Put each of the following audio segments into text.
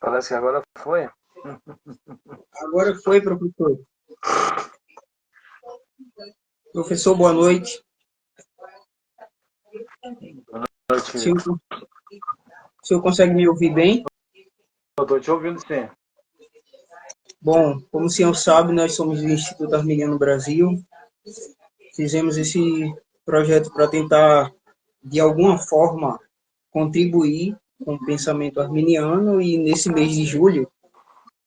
Parece que agora foi. Agora foi, professor. Professor, boa noite. Boa noite. O senhor consegue me ouvir bem? Eu estou te ouvindo, sim. Bom, como o senhor sabe, nós somos do Instituto Arminiano Brasil. Fizemos esse projeto para tentar, de alguma forma, contribuir com o pensamento arminiano e nesse mês de julho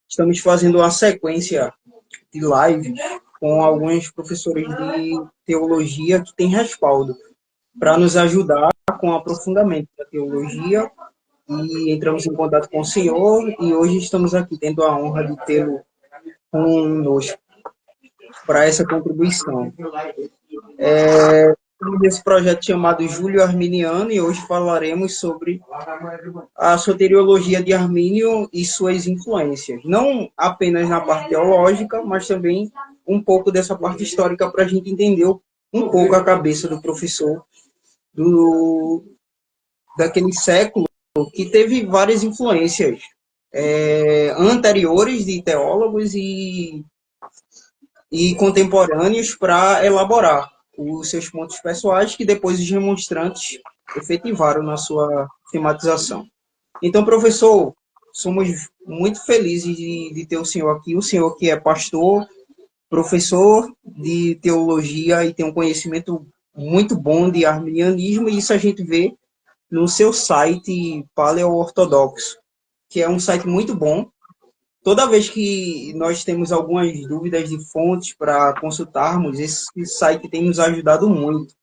estamos fazendo uma sequência de lives com alguns professores de teologia que têm respaldo para nos ajudar com o aprofundamento da teologia e entramos em contato com o senhor e hoje estamos aqui tendo a honra de tê-lo conosco para essa contribuição. Esse projeto chamado Júlio Arminiano e hoje falaremos sobre a soteriologia de Armínio e suas influências, não apenas na parte teológica, mas também um pouco dessa parte histórica para a gente entender um pouco a cabeça do professor daquele século que teve várias influências anteriores de teólogos e contemporâneos para elaborar os seus pontos pessoais que depois os demonstrantes efetivaram na sua tematização. Então, professor, somos muito felizes de ter o senhor aqui, o senhor que é pastor, professor de teologia e tem um conhecimento muito bom de arminianismo, e isso a gente vê no seu site Paleo-Ortodoxo, que é um site muito bom. Toda vez que nós temos algumas dúvidas de fontes para consultarmos, esse site tem nos ajudado muito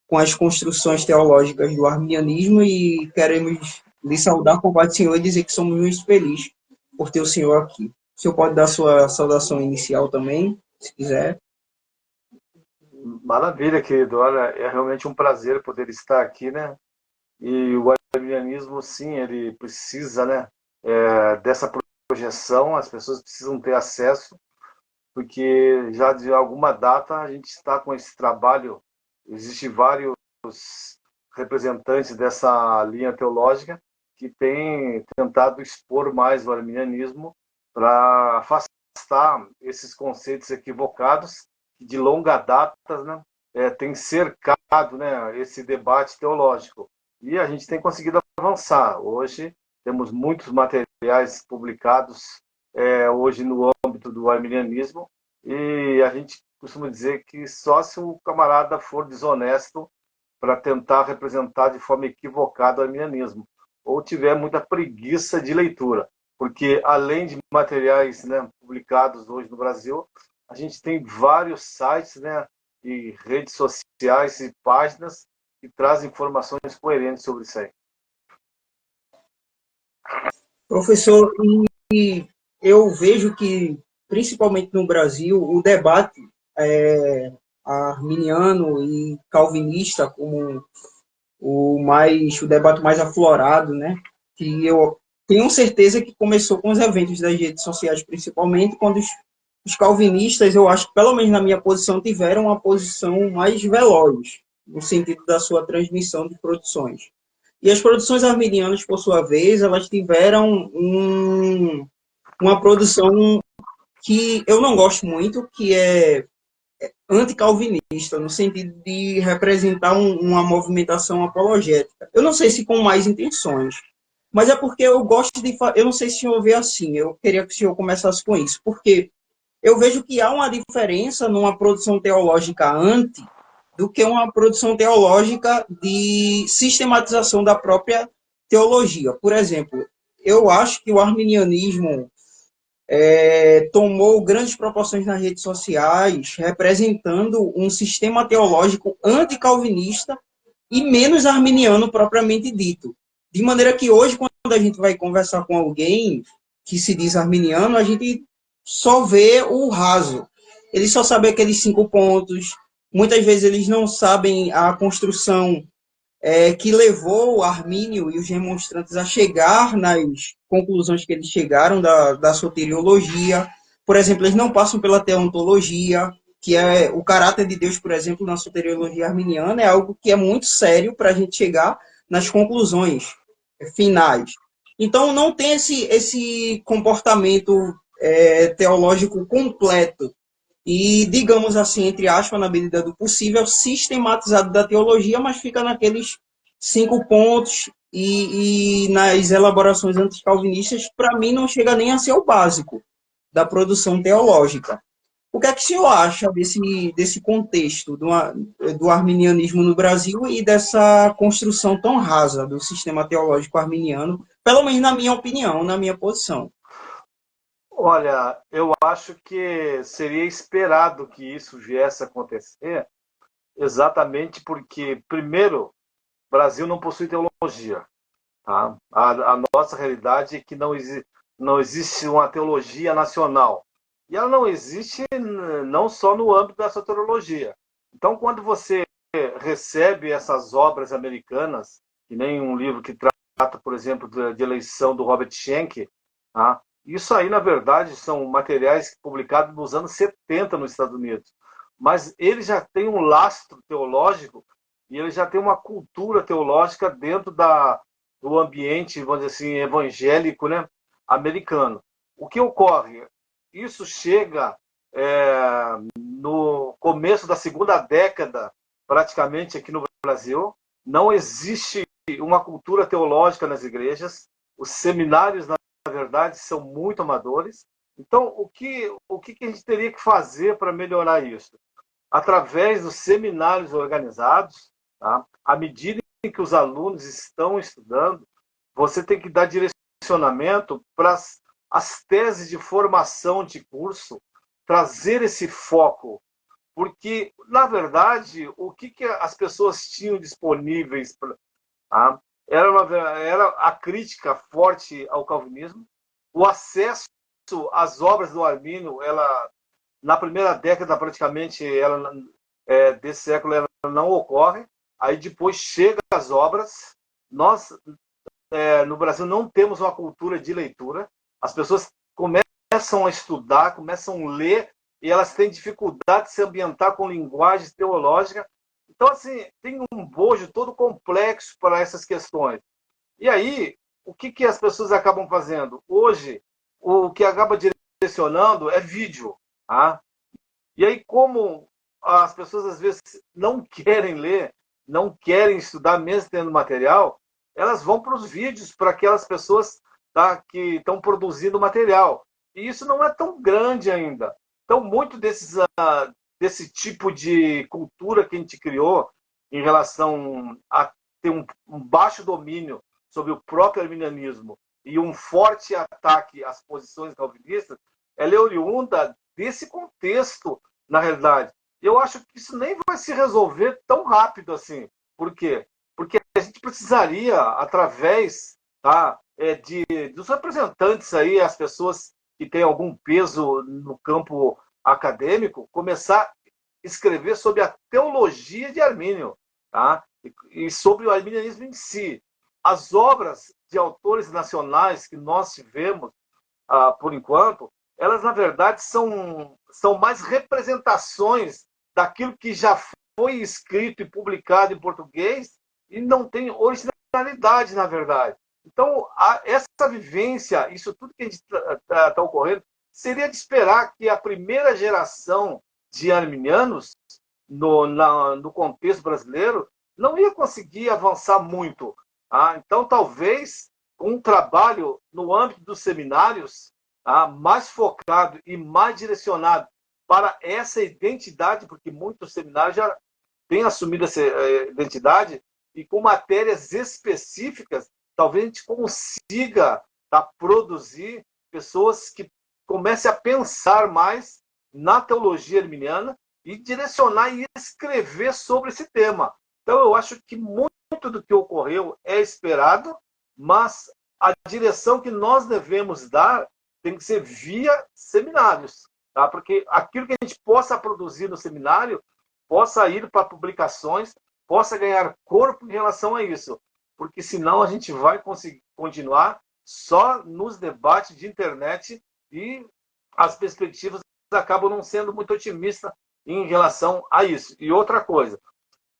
com as construções teológicas do arminianismo e queremos lhe saudar com o Pai do Senhor e dizer que somos muito felizes por ter o senhor aqui. O senhor pode dar sua saudação inicial também, se quiser. Maravilha, querido. Olha, é realmente um prazer poder estar aqui, né? E o arminianismo, sim, ele precisa, né, dessa projeção, as pessoas precisam ter acesso, porque já de alguma data a gente está com esse trabalho, existem vários representantes dessa linha teológica que têm tentado expor mais o arminianismo para afastar esses conceitos equivocados que de longa data, né, tem cercado, né, esse debate teológico. E a gente tem conseguido avançar. Hoje temos muitos materiais publicados hoje no âmbito do arminianismo, e a gente costuma dizer que só se o camarada for desonesto para tentar representar de forma equivocada o arminianismo, ou tiver muita preguiça de leitura, porque além de materiais, né, publicados hoje no Brasil, a gente tem vários sites, né, e redes sociais e páginas que trazem informações coerentes sobre isso aí. Professor, e eu vejo que, principalmente no Brasil, o debate arminiano e calvinista como o debate mais aflorado, né? Que eu tenho certeza que começou com os eventos das redes sociais, principalmente quando os calvinistas, eu acho que pelo menos na minha posição, tiveram uma posição mais veloz no sentido da sua transmissão de produções. E as produções arminianas, por sua vez, elas tiveram uma produção que eu não gosto muito, que é anticalvinista, no sentido de representar uma movimentação apologética. Eu não sei se com mais intenções, mas é porque eu gosto de... Eu não sei se o senhor vê assim, eu queria que o senhor começasse com isso, porque eu vejo que há uma diferença numa produção teológica do que uma produção teológica de sistematização da própria teologia. Por exemplo, eu acho que o arminianismo tomou grandes proporções nas redes sociais, representando um sistema teológico anticalvinista e menos arminiano propriamente dito. De maneira que hoje, quando a gente vai conversar com alguém que se diz arminiano, a gente só vê o raso. Eles só sabem aqueles 5 pontos. Muitas vezes eles não sabem a construção que levou Armínio e os remonstrantes a chegar nas conclusões que eles chegaram da soteriologia. Por exemplo, eles não passam pela teontologia, que é o caráter de Deus, por exemplo, na soteriologia arminiana, é algo que é muito sério para a gente chegar nas conclusões finais. Então, não tem esse comportamento teológico completo e, digamos assim, entre aspas, na medida do possível, sistematizado da teologia, mas fica naqueles 5 pontos e nas elaborações anticalvinistas, para mim, não chega nem a ser o básico da produção teológica. O que é que o senhor acha desse contexto do arminianismo no Brasil e dessa construção tão rasa do sistema teológico arminiano, pelo menos na minha opinião, na minha posição? Olha, eu acho que seria esperado que isso viesse a acontecer, exatamente porque, primeiro, o Brasil não possui teologia. Tá? A nossa realidade é que não existe uma teologia nacional. E ela não existe não só no âmbito da soteriologia. Então, quando você recebe essas obras americanas, que nem um livro que trata, por exemplo, de eleição do Robert Schenck, tá? Isso aí, na verdade, são materiais publicados nos anos 70 nos Estados Unidos. Mas ele já tem um lastro teológico e ele já tem uma cultura teológica dentro do ambiente, vamos dizer assim, evangélico, né, americano. O que ocorre? Isso chega no começo da segunda década, praticamente aqui no Brasil. Não existe uma cultura teológica nas igrejas. Os seminários, na verdade, são muito amadores. Então, o que a gente teria que fazer para melhorar isso? Através dos seminários organizados, tá? À medida em que os alunos estão estudando, você tem que dar direcionamento para as teses de formação de curso, trazer esse foco, porque, na verdade, o que as pessoas tinham disponíveis tá? Era a crítica forte ao calvinismo, o acesso às obras do Armínio, ela na primeira década praticamente desse século ela não ocorre, aí depois chega as obras. Nós no Brasil não temos uma cultura de leitura, as pessoas começam a estudar, começam a ler e elas têm dificuldade de se ambientar com linguagem teológica. Então, assim, tem um bojo todo complexo para essas questões. E aí, o que as pessoas acabam fazendo? Hoje, o que acaba direcionando é vídeo. Tá? E aí, como as pessoas às vezes não querem ler, não querem estudar, mesmo tendo material, elas vão para os vídeos para aquelas pessoas, tá, que estão produzindo material. E isso não é tão grande ainda. Então, muito desse tipo de cultura que a gente criou em relação a ter um baixo domínio sobre o próprio arminianismo e um forte ataque às posições calvinistas, ela é oriunda desse contexto, na realidade. Eu acho que isso nem vai se resolver tão rápido assim. Por quê? Porque a gente precisaria, através, tá, dos representantes aí, as pessoas que têm algum peso no campo acadêmico, começar a escrever sobre a teologia de Armínio, tá? E sobre o arminianismo em si. As obras de autores nacionais que nós tivemos, por enquanto, elas, na verdade, são mais representações daquilo que já foi escrito e publicado em português e não tem originalidade, na verdade. Então, essa vivência, isso tudo que a gente está ocorrendo, seria de esperar que a primeira geração de arminianos, no contexto brasileiro, não ia conseguir avançar muito. Então, talvez, um trabalho no âmbito dos seminários, mais focado e mais direcionado para essa identidade, porque muitos seminários já têm assumido essa identidade, e com matérias específicas, talvez a gente consiga produzir pessoas que comecem a pensar mais na teologia arminiana e direcionar e escrever sobre esse tema. Então, eu acho que muito do que ocorreu é esperado, mas a direção que nós devemos dar tem que ser via seminários, tá? Porque aquilo que a gente possa produzir no seminário possa ir para publicações, possa ganhar corpo em relação a isso, porque senão a gente vai conseguir continuar só nos debates de internet e as perspectivas acabam não sendo muito otimistas em relação a isso. E outra coisa,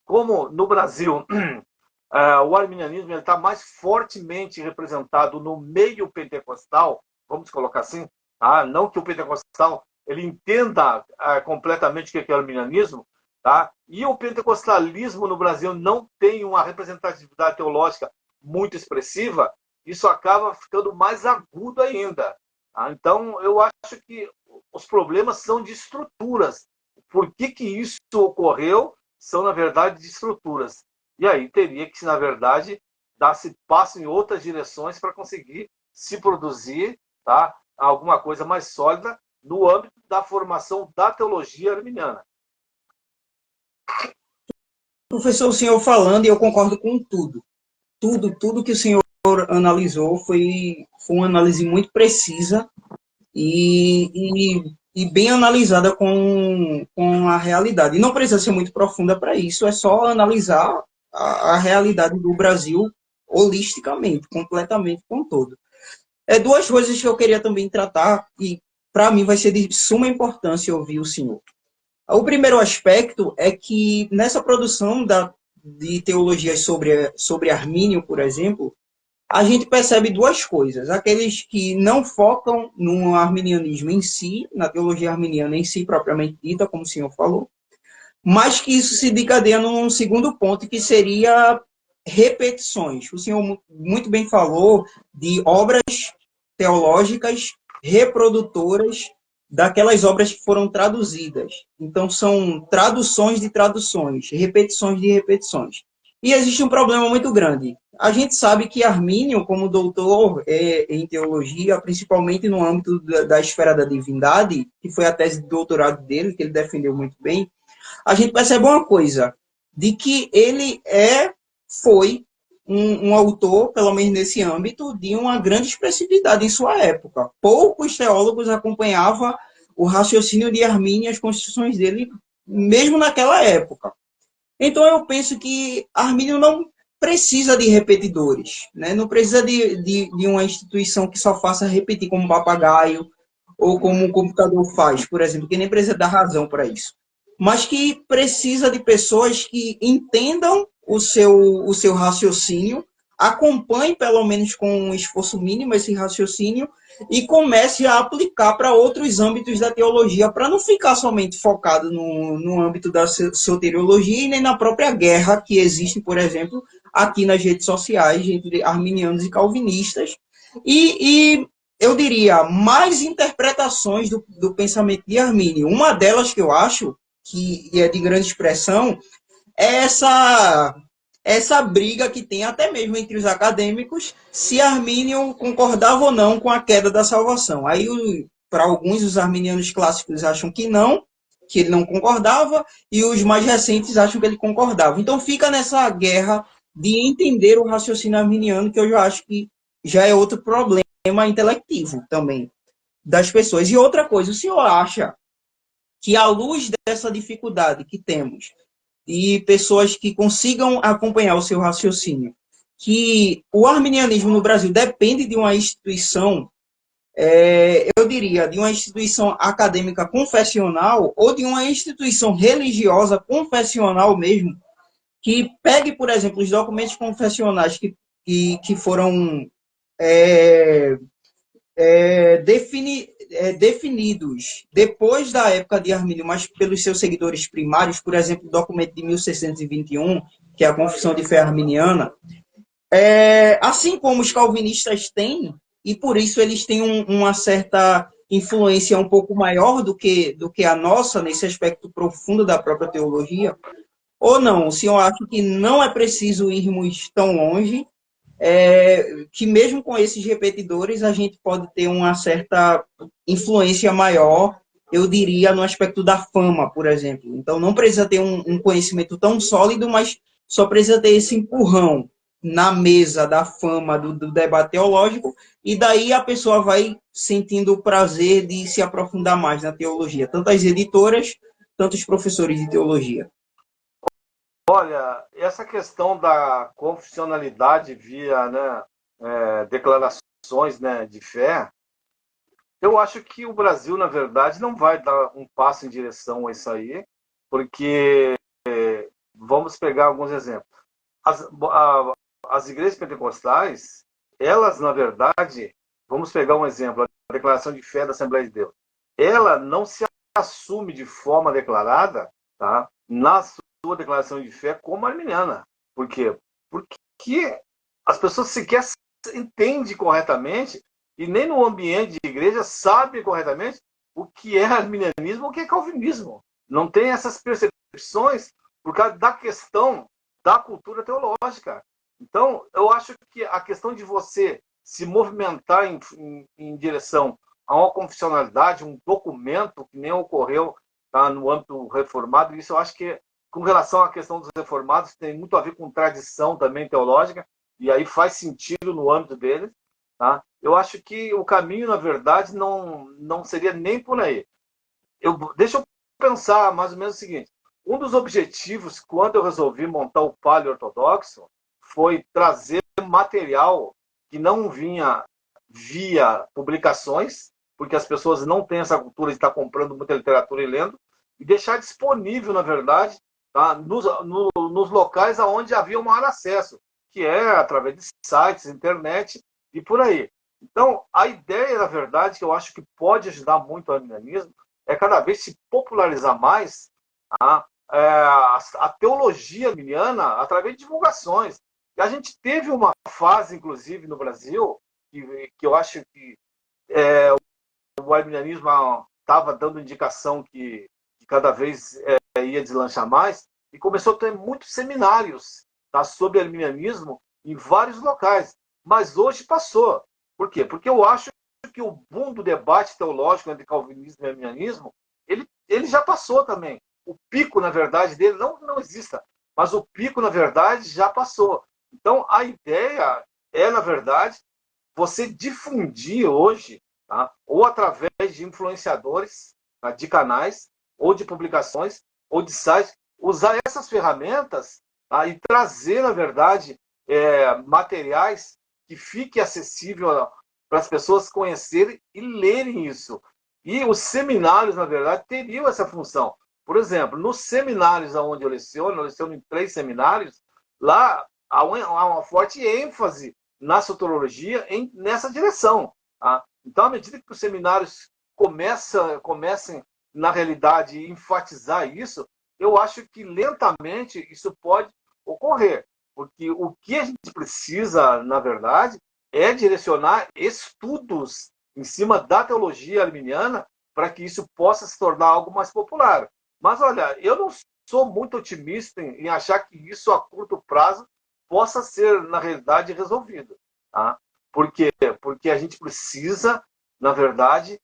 como no Brasil o arminianismo está mais fortemente representado no meio pentecostal, vamos colocar assim, tá? Não que o pentecostal ele entenda completamente o que é o arminianismo, tá? E o pentecostalismo no Brasil não tem uma representatividade teológica muito expressiva, isso acaba ficando mais agudo ainda. Tá? Então, eu acho que os problemas são de estruturas. Por que isso ocorreu? São, na verdade, de estruturas. E aí teria que, na verdade, dar-se passo em outras direções para conseguir se produzir, tá, alguma coisa mais sólida no âmbito da formação da teologia arminiana. Professor, o senhor falando, e eu concordo com tudo. Tudo que o senhor analisou foi uma análise muito precisa e bem analisada com a realidade. E não precisa ser muito profunda para isso, é só analisar a realidade do Brasil holisticamente, completamente, com todo. Duas coisas que eu queria também tratar, e para mim vai ser de suma importância ouvir o senhor. O primeiro aspecto é que nessa produção de teologias sobre Armínio, por exemplo, a gente percebe duas coisas. Aqueles que não focam no arminianismo em si, na teologia arminiana em si, propriamente dita, como o senhor falou, mas que isso se desencadeia num segundo ponto, que seria repetições. O senhor muito bem falou de obras teológicas reprodutoras daquelas obras que foram traduzidas. Então, são traduções de traduções, repetições de repetições. E existe um problema muito grande. A gente sabe que Armínio, como doutor em teologia, principalmente no âmbito da esfera da divindade, que foi a tese de doutorado dele, que ele defendeu muito bem, a gente percebe uma coisa, de que ele foi um autor, pelo menos nesse âmbito, de uma grande expressividade em sua época. Poucos teólogos acompanhavam o raciocínio de Armínio e as construções dele, mesmo naquela época. Então, eu penso que Armínio não precisa de repetidores, né? Não precisa de uma instituição que só faça repetir como um papagaio ou como um computador faz, por exemplo, que nem precisa dar razão para isso. Mas que precisa de pessoas que entendam o seu raciocínio, acompanhem, pelo menos com um esforço mínimo, esse raciocínio e comece a aplicar para outros âmbitos da teologia, para não ficar somente focado no âmbito da soteriologia e nem na própria guerra que existe, por exemplo, aqui nas redes sociais, entre arminianos e calvinistas. E eu diria, mais interpretações do pensamento de Armínio. Uma delas que eu acho, que é de grande expressão, é essa briga que tem até mesmo entre os acadêmicos, se Armínio concordava ou não com a queda da salvação. Aí, para alguns, os arminianos clássicos acham que não, que ele não concordava, e os mais recentes acham que ele concordava. Então fica nessa guerra de entender o raciocínio arminiano, que eu já acho que já é outro problema intelectivo também das pessoas. E outra coisa, o senhor acha que, à luz dessa dificuldade que temos, e pessoas que consigam acompanhar o seu raciocínio, que o arminianismo no Brasil depende de uma instituição, eu diria, de uma instituição acadêmica confessional ou de uma instituição religiosa confessional mesmo, que pegue, por exemplo, os documentos confessionais que foram definidos depois da época de Armínio, mas pelos seus seguidores primários, por exemplo, o documento de 1621, que é a Confissão de Fé Arminiana, assim como os calvinistas têm, e por isso eles têm uma certa influência um pouco maior do que a nossa, nesse aspecto profundo da própria teologia, ou não? O senhor acha que não é preciso irmos tão longe, que mesmo com esses repetidores a gente pode ter uma certa influência maior, eu diria, no aspecto da fama, por exemplo. Então não precisa ter um conhecimento tão sólido, mas só precisa ter esse empurrão na mesa da fama do debate teológico, e daí a pessoa vai sentindo o prazer de se aprofundar mais na teologia, tanto as editoras, tanto os professores de teologia. Olha, essa questão da confessionalidade via, né, declarações, né, de fé, eu acho que o Brasil, na verdade, não vai dar um passo em direção a isso aí, porque vamos pegar alguns exemplos. as igrejas pentecostais, elas, na verdade, vamos pegar um exemplo, a declaração de fé da Assembleia de Deus. Ela não se assume de forma declarada, tá, na sua declaração de fé como arminiana. Por quê? Porque as pessoas sequer entendem corretamente e nem no ambiente de igreja sabem corretamente o que é arminianismo ou o que é calvinismo. Não tem essas percepções por causa da questão da cultura teológica. Então, eu acho que a questão de você se movimentar em direção a uma confessionalidade, um documento que nem ocorreu, tá, no âmbito reformado, isso eu acho que, com relação à questão dos reformados, tem muito a ver com tradição também teológica, e aí faz sentido no âmbito deles. Tá? Eu acho que o caminho, na verdade, não seria nem por aí. Deixa eu pensar mais ou menos o seguinte. Um dos objetivos, quando eu resolvi montar o Palio Ortodoxo, foi trazer material que não vinha via publicações, porque as pessoas não têm essa cultura de estar comprando muita literatura e lendo, e deixar disponível, na verdade, tá, nos locais onde havia um maior acesso, que é através de sites, internet e por aí. Então, a ideia, na verdade, que eu acho que pode ajudar muito o arminianismo, é cada vez se popularizar mais a teologia arminiana através de divulgações. E a gente teve uma fase, inclusive, no Brasil, que eu acho que o arminianismo estava dando indicação que cada vez ia deslanchar mais, e começou a ter muitos seminários, tá, sobre arminianismo em vários locais. Mas hoje passou. Por quê? Porque eu acho que o boom do debate teológico entre calvinismo e arminianismo, ele já passou também. O pico, na verdade, dele não exista, mas o pico, na verdade, já passou. Então, a ideia é, na verdade, você difundir hoje, tá, ou através de influenciadores, tá, de canais, ou de publicações, ou de sites, usar essas ferramentas, tá, e trazer, na verdade, materiais que fique acessível para as pessoas conhecerem e lerem isso. E os seminários, na verdade, teriam essa função. Por exemplo, nos seminários onde eu leciono em 3 seminários, lá há uma forte ênfase na soteriologia nessa direção. Tá? Então, à medida que os seminários comecem, na realidade, a enfatizar isso, eu acho que lentamente isso pode ocorrer. Porque o que a gente precisa, na verdade, é direcionar estudos em cima da teologia arminiana para que isso possa se tornar algo mais popular. Mas, olha, eu não sou muito otimista em achar que isso a curto prazo possa ser, na realidade, resolvido. Tá? Por quê? Porque a gente precisa, na verdade,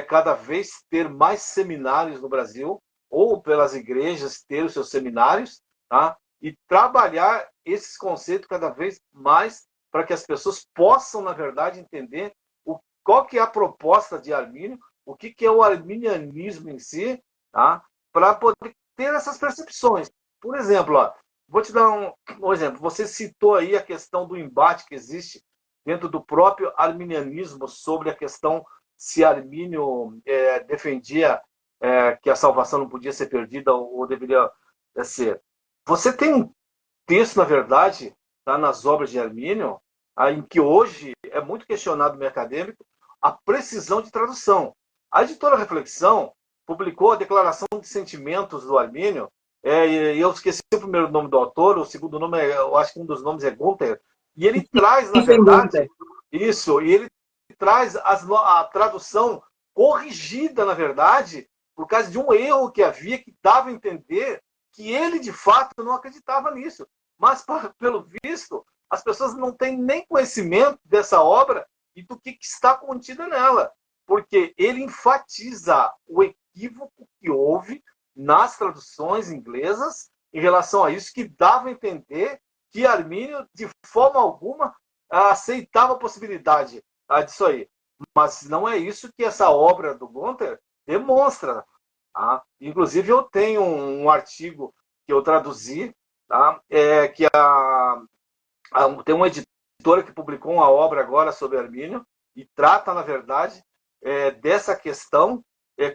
cada vez ter mais seminários no Brasil, ou pelas igrejas ter os seus seminários, tá? E trabalhar esses conceitos cada vez mais para que as pessoas possam, na verdade, entender qual que é a proposta de Armínio, o que é o arminianismo em si, tá? Para poder ter essas percepções. Por exemplo, ó, vou te dar um exemplo. Você citou aí a questão do embate que existe dentro do próprio arminianismo sobre a questão se Armínio defendia que a salvação não podia ser perdida ou deveria ser. Você tem um texto, na verdade, tá, nas obras de Armínio, em que hoje é muito questionado no meio acadêmico, a precisão de tradução. A editora Reflexão publicou a Declaração de Sentimentos do Armínio, e eu esqueci o primeiro nome do autor, o segundo nome, eu acho que um dos nomes é Gunther, e ele traz, na verdade, isso, e ele traz a tradução corrigida, na verdade, por causa de um erro que havia, que dava a entender que ele, de fato, não acreditava nisso. Mas, pelo visto, as pessoas não têm nem conhecimento dessa obra e do que está contido nela, porque ele enfatiza o equívoco que houve nas traduções inglesas em relação a isso, que dava a entender que Armínio, de forma alguma, aceitava a possibilidade disso aí. Mas não é isso que essa obra do Gunther demonstra. Tá? Inclusive, eu tenho um artigo que eu traduzi, tá? Tem uma editora que publicou uma obra agora sobre Armínio e trata, na verdade, dessa questão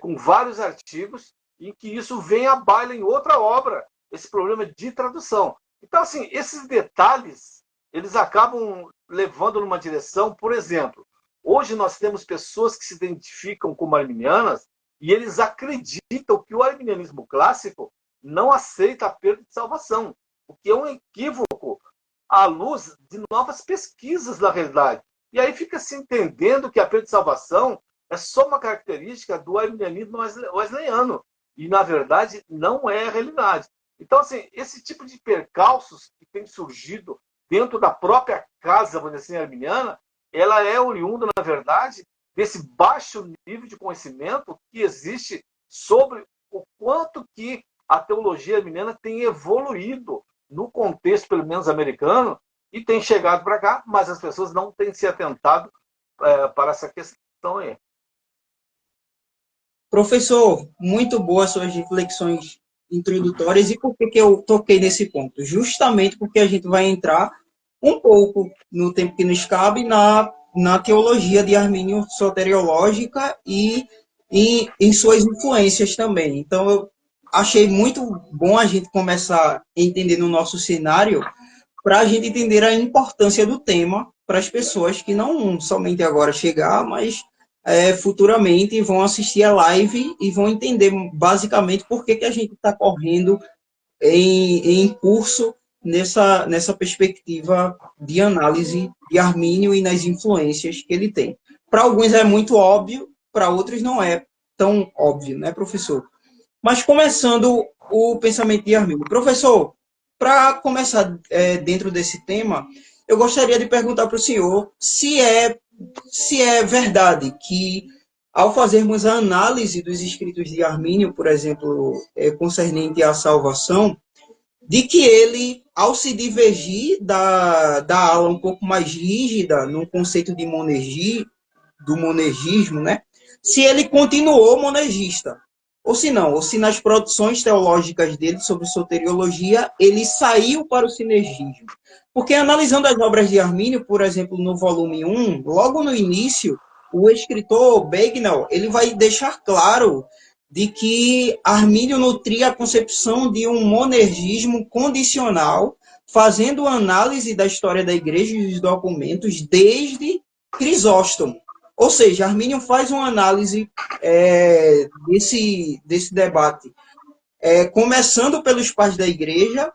com vários artigos em que isso vem à baila em outra obra, esse problema de tradução. Então, assim, esses detalhes, eles acabam levando numa direção, por exemplo, hoje nós temos pessoas que se identificam como arminianas e eles acreditam que o arminianismo clássico não aceita a perda de salvação, o que é um equívoco à luz de novas pesquisas na realidade. E aí fica se entendendo que a perda de salvação é só uma característica do arminianismo wesleyano, e na verdade não é a realidade. Então, assim, esse tipo de percalços que tem surgido dentro da própria casa, vamos dizer assim, arminiana, ela é oriunda, na verdade, desse baixo nível de conhecimento que existe sobre o quanto que a teologia arminiana tem evoluído no contexto, pelo menos americano, e tem chegado para cá, mas as pessoas não têm se atentado para essa questão aí. Professor, muito boas suas reflexões introdutórias. E por que que eu toquei nesse ponto? Justamente porque a gente vai entrar um pouco, no tempo que nos cabe, na teologia de Armínio soteriológica e em suas influências também. Então, eu achei muito bom a gente começar a entender no nosso cenário, para a gente entender a importância do tema para as pessoas que não somente agora chegar, mas futuramente vão assistir a live e vão entender basicamente por que a gente está correndo em curso nessa perspectiva de análise de Armínio e nas influências que ele tem. Para alguns é muito óbvio, para outros não é tão óbvio, né, professor? Mas começando o pensamento de Armínio. Professor, para começar dentro desse tema, eu gostaria de perguntar para o senhor se é verdade que, ao fazermos a análise dos escritos de Armínio, por exemplo, concernente à salvação, de que ele, ao se divergir da ala um pouco mais rígida no conceito de do monergismo, né? Se ele continuou monergista, ou se não, ou se nas produções teológicas dele sobre soteriologia, ele saiu para o sinergismo. Porque analisando as obras de Armínio, por exemplo, no volume 1, logo no início, o escritor Bagnall, ele vai deixar claro de que Armínio nutria a concepção de um monergismo condicional, fazendo análise da história da igreja e dos documentos desde Crisóstomo. Ou seja, Armínio faz uma análise desse debate, começando pelos pais da igreja,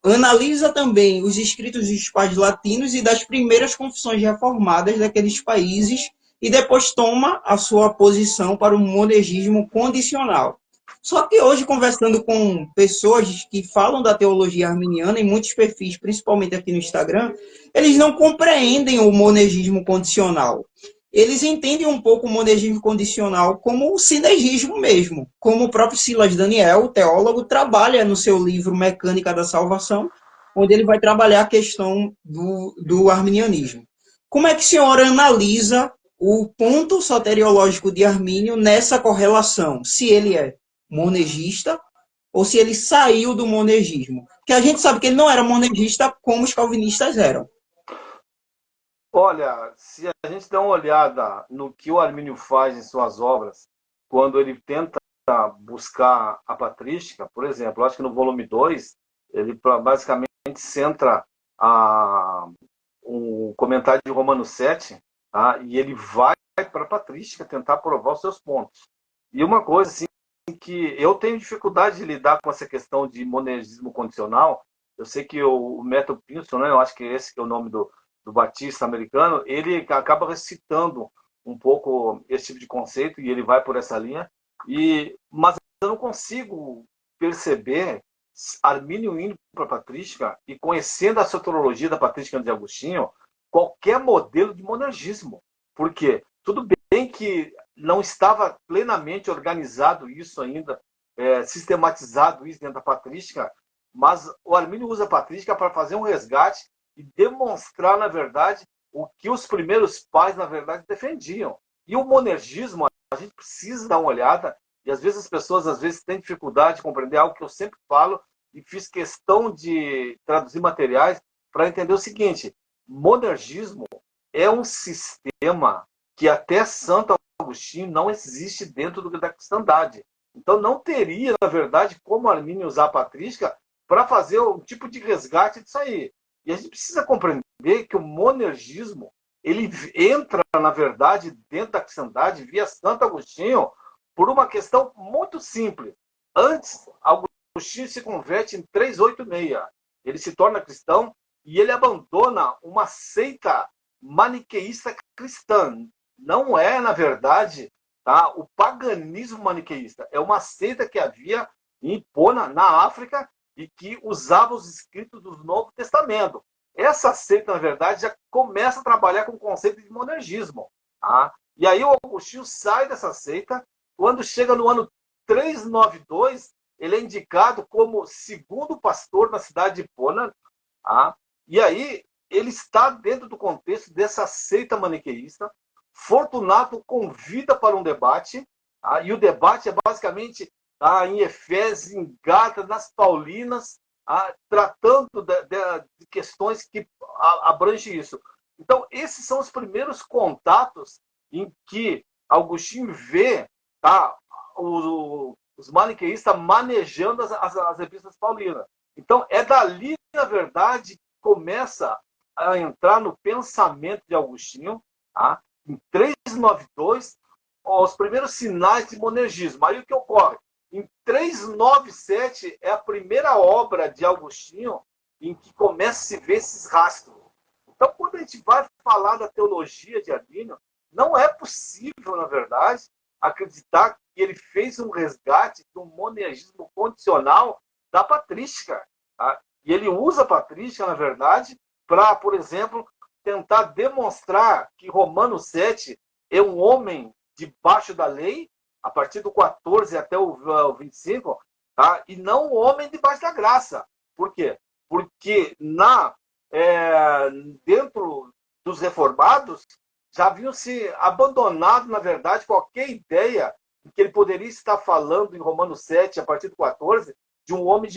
analisa também os escritos dos pais latinos e das primeiras confissões reformadas daqueles países e depois toma a sua posição para o monergismo condicional. Só que hoje, conversando com pessoas que falam da teologia arminiana, em muitos perfis, principalmente aqui no Instagram, eles não compreendem o monergismo condicional. Eles entendem um pouco o monergismo condicional como o sinergismo mesmo, como o próprio Silas Daniel, o teólogo, trabalha no seu livro Mecânica da Salvação, onde ele vai trabalhar a questão do arminianismo. Como é que a senhora analisa o ponto soteriológico de Armínio nessa correlação? Se ele é monergista ou se ele saiu do monergismo? Porque a gente sabe que ele não era monergista como os calvinistas eram. Olha, se a gente dá uma olhada no que o Armínio faz em suas obras, quando ele tenta buscar a patrística, por exemplo, acho que no volume 2, ele basicamente centra um comentário de Romanos 7, tá? E ele vai para a patrística tentar provar os seus pontos. E uma coisa assim, que eu tenho dificuldade de lidar com essa questão de monergismo condicional. Eu sei que o Matthew Pinson, né, eu acho que esse que é o nome do Batista americano, ele acaba recitando um pouco esse tipo de conceito e ele vai por essa linha. Mas eu não consigo perceber Armínio indo para a patrística e conhecendo a soteriologia da patrística de Agostinho, qualquer modelo de monergismo. Por quê? Tudo bem que não estava plenamente organizado isso ainda, sistematizado isso dentro da patrística, mas o Armínio usa a patrística para fazer um resgate e demonstrar, na verdade, o que os primeiros pais, na verdade, defendiam. E o monergismo, a gente precisa dar uma olhada, e às vezes as pessoas têm dificuldade de compreender algo que eu sempre falo, e fiz questão de traduzir materiais para entender o seguinte: monergismo é um sistema que até Santo Agostinho não existe dentro da cristandade. Então não teria, na verdade, como Armínio usar a patrística para fazer um tipo de resgate disso aí. E a gente precisa compreender que o monergismo ele entra, na verdade, dentro da cristandade via Santo Agostinho por uma questão muito simples. Antes, Agostinho se converte em 386. Ele se torna cristão e ele abandona uma seita maniqueísta cristã. Não é, na verdade, tá, o paganismo maniqueísta. É uma seita que havia em Hipona, na África, e que usava os escritos do Novo Testamento. Essa seita, na verdade, já começa a trabalhar com o conceito de monergismo. Tá? E aí o Agostinho sai dessa seita. Quando chega no ano 392, ele é indicado como segundo pastor na cidade de Hipona. Tá? E aí ele está dentro do contexto dessa seita maniqueísta. Fortunato convida para um debate, tá? E o debate é basicamente em Efésios, em Gálatas, nas Paulinas, tratando de questões que abrangem isso. Então, esses são os primeiros contatos em que Agostinho vê, tá, os maniqueístas manejando as epístolas paulinas. Então, é dali, na verdade, que começa a entrar no pensamento de Agostinho, tá? Em 392, os primeiros sinais de monergismo. Aí o que ocorre? Em 397 é a primeira obra de Agostinho em que começa a se ver esses rastros. Então, quando a gente vai falar da teologia de Armínio, não é possível, na verdade, acreditar que ele fez um resgate do monergismo condicional da patrística. Tá? E ele usa a patrística, na verdade, para, por exemplo, tentar demonstrar que Romanos 7 é um homem debaixo da lei, a partir do 14 até o 25, tá? E não um homem debaixo da graça. Por quê? Porque dentro dos reformados já haviam se abandonado, na verdade, qualquer ideia de que ele poderia estar falando em Romanos 7, a partir do 14, de um homem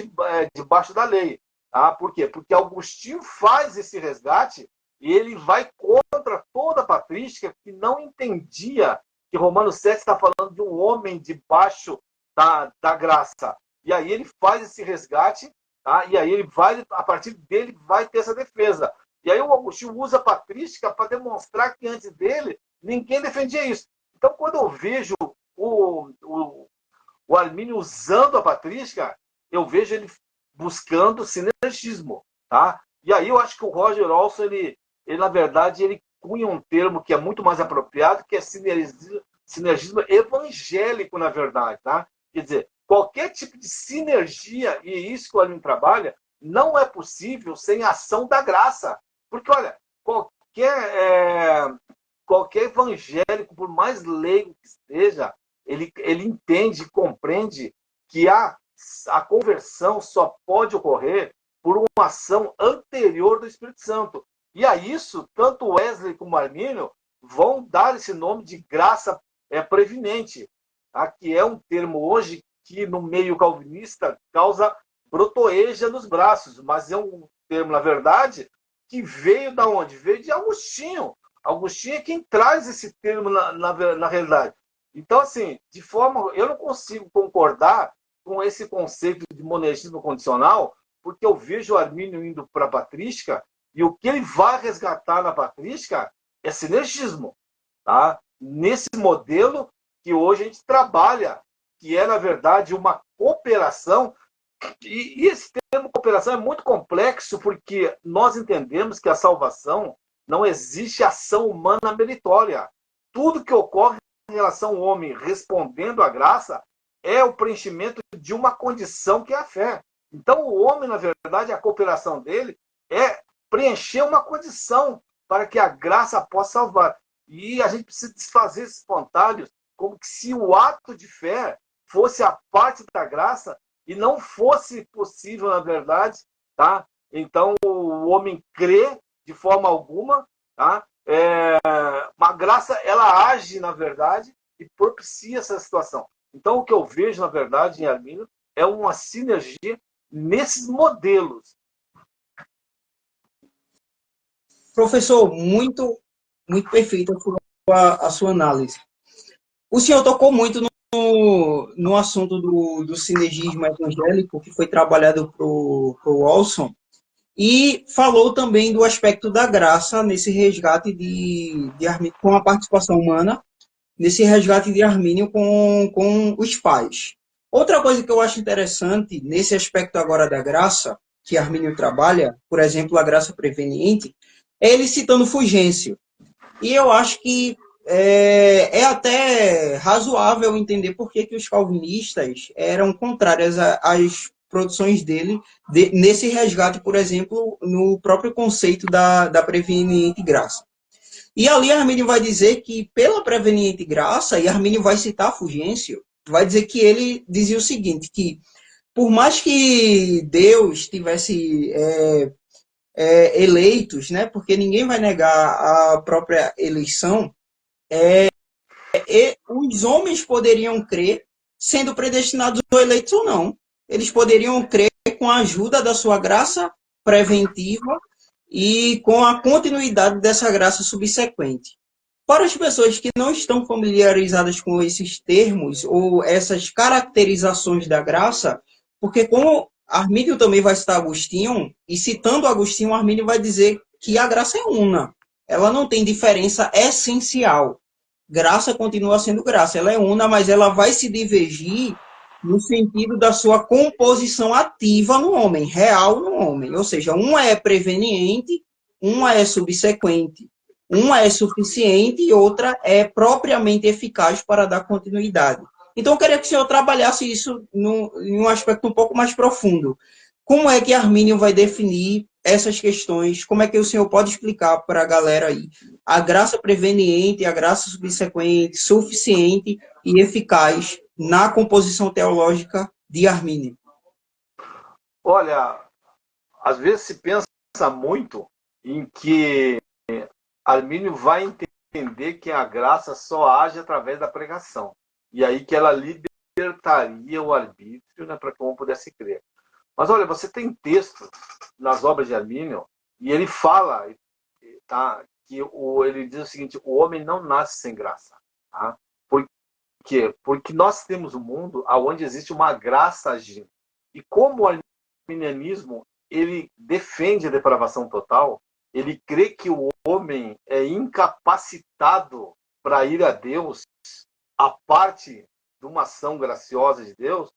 debaixo da lei. Tá? Por quê? Porque Agostinho faz esse resgate e ele vai contra toda a patrística que não entendia que Romanos 7 está falando de um homem debaixo da graça. E aí ele faz esse resgate, tá? E aí ele vai, a partir dele, vai ter essa defesa. E aí o Agostinho usa a patrística para demonstrar que antes dele ninguém defendia isso. Então, quando eu vejo o Armínio usando a patrística, eu vejo ele buscando sinergismo. Tá? E aí eu acho que o Roger Olson, ele na verdade, ele cunha um termo que é muito mais apropriado, que é sinergismo evangélico, na verdade. Tá? Quer dizer, qualquer tipo de sinergia, e isso que o Armínio trabalha, não é possível sem a ação da graça. Porque, olha, qualquer evangélico, por mais leigo que esteja, ele entende, compreende que a conversão só pode ocorrer por uma ação anterior do Espírito Santo. E a isso, tanto Wesley como Armínio vão dar esse nome de graça previnente, tá? Que é um termo hoje que, no meio calvinista, causa brotoeja nos braços, mas é um termo, na verdade, que veio da onde? Veio de Agostinho. Agostinho é quem traz esse termo na realidade. Então, assim, de forma... Eu não consigo concordar com esse conceito de monergismo condicional, porque eu vejo o Armínio indo para a patrística, e o que ele vai resgatar na patrística é sinergismo. Tá? Nesse modelo que hoje a gente trabalha, que é, na verdade, uma cooperação. E esse termo cooperação é muito complexo, porque nós entendemos que a salvação não existe ação humana meritória. Tudo que ocorre em relação ao homem respondendo à graça é o preenchimento de uma condição que é a fé. Então, o homem, na verdade, a cooperação dele é preencher uma condição para que a graça possa salvar. E a gente precisa desfazer esses pontalhos como que se o ato de fé fosse a parte da graça e não fosse possível, na verdade, tá? Então, o homem crê de forma alguma, tá? Uma graça, ela age, na verdade, e propicia essa situação. Então, o que eu vejo, na verdade, em Armínio, é uma sinergia nesses modelos. Professor, muito, muito perfeita a sua análise. O senhor tocou muito no assunto do sinergismo evangélico, que foi trabalhado por Walson, e falou também do aspecto da graça nesse resgate de Armínio, com a participação humana, nesse resgate de Armínio com os pais. Outra coisa que eu acho interessante nesse aspecto agora da graça, que Armínio trabalha, por exemplo, a graça preveniente, é ele citando Fulgêncio. E eu acho que é até razoável entender por que, que os calvinistas eram contrários às produções dele, nesse resgate, por exemplo, no próprio conceito da preveniente graça. E ali Armínio vai dizer que, pela preveniente graça, e Armínio vai citar Fulgêncio, vai dizer que ele dizia o seguinte, que por mais que Deus tivesse eleitos, né, porque ninguém vai negar a própria eleição, os homens poderiam crer, sendo predestinados ou eleitos ou não. Eles poderiam crer com a ajuda da sua graça preventiva e com a continuidade dessa graça subsequente. Para as pessoas que não estão familiarizadas com esses termos ou essas caracterizações da graça, porque como Armínio também vai citar Agostinho, e citando Agostinho, Armínio vai dizer que a graça é una. Ela não tem diferença essencial. Graça continua sendo graça, ela é una, mas ela vai se divergir no sentido da sua composição ativa no homem, real no homem. Ou seja, uma é preveniente, uma é subsequente. Uma é suficiente e outra é propriamente eficaz para dar continuidade. Então, eu queria que o senhor trabalhasse isso em um aspecto um pouco mais profundo. Como é que Armínio vai definir essas questões? Como é que o senhor pode explicar para a galera aí a graça preveniente, a graça subsequente, suficiente e eficaz na composição teológica de Armínio? Olha, às vezes se pensa muito em que Armínio vai entender que a graça só age através da pregação. E aí que ela libertaria o arbítrio, né, para que o homem pudesse crer. Mas olha, você tem textos nas obras de Armínio, e ele fala, tá, que ele diz o seguinte: o homem não nasce sem graça. Tá? Por quê? Porque nós temos um mundo onde existe uma graça agindo. E como o arminianismo ele defende a depravação total, ele crê que o homem é incapacitado para ir a Deus, a parte de uma ação graciosa de Deus.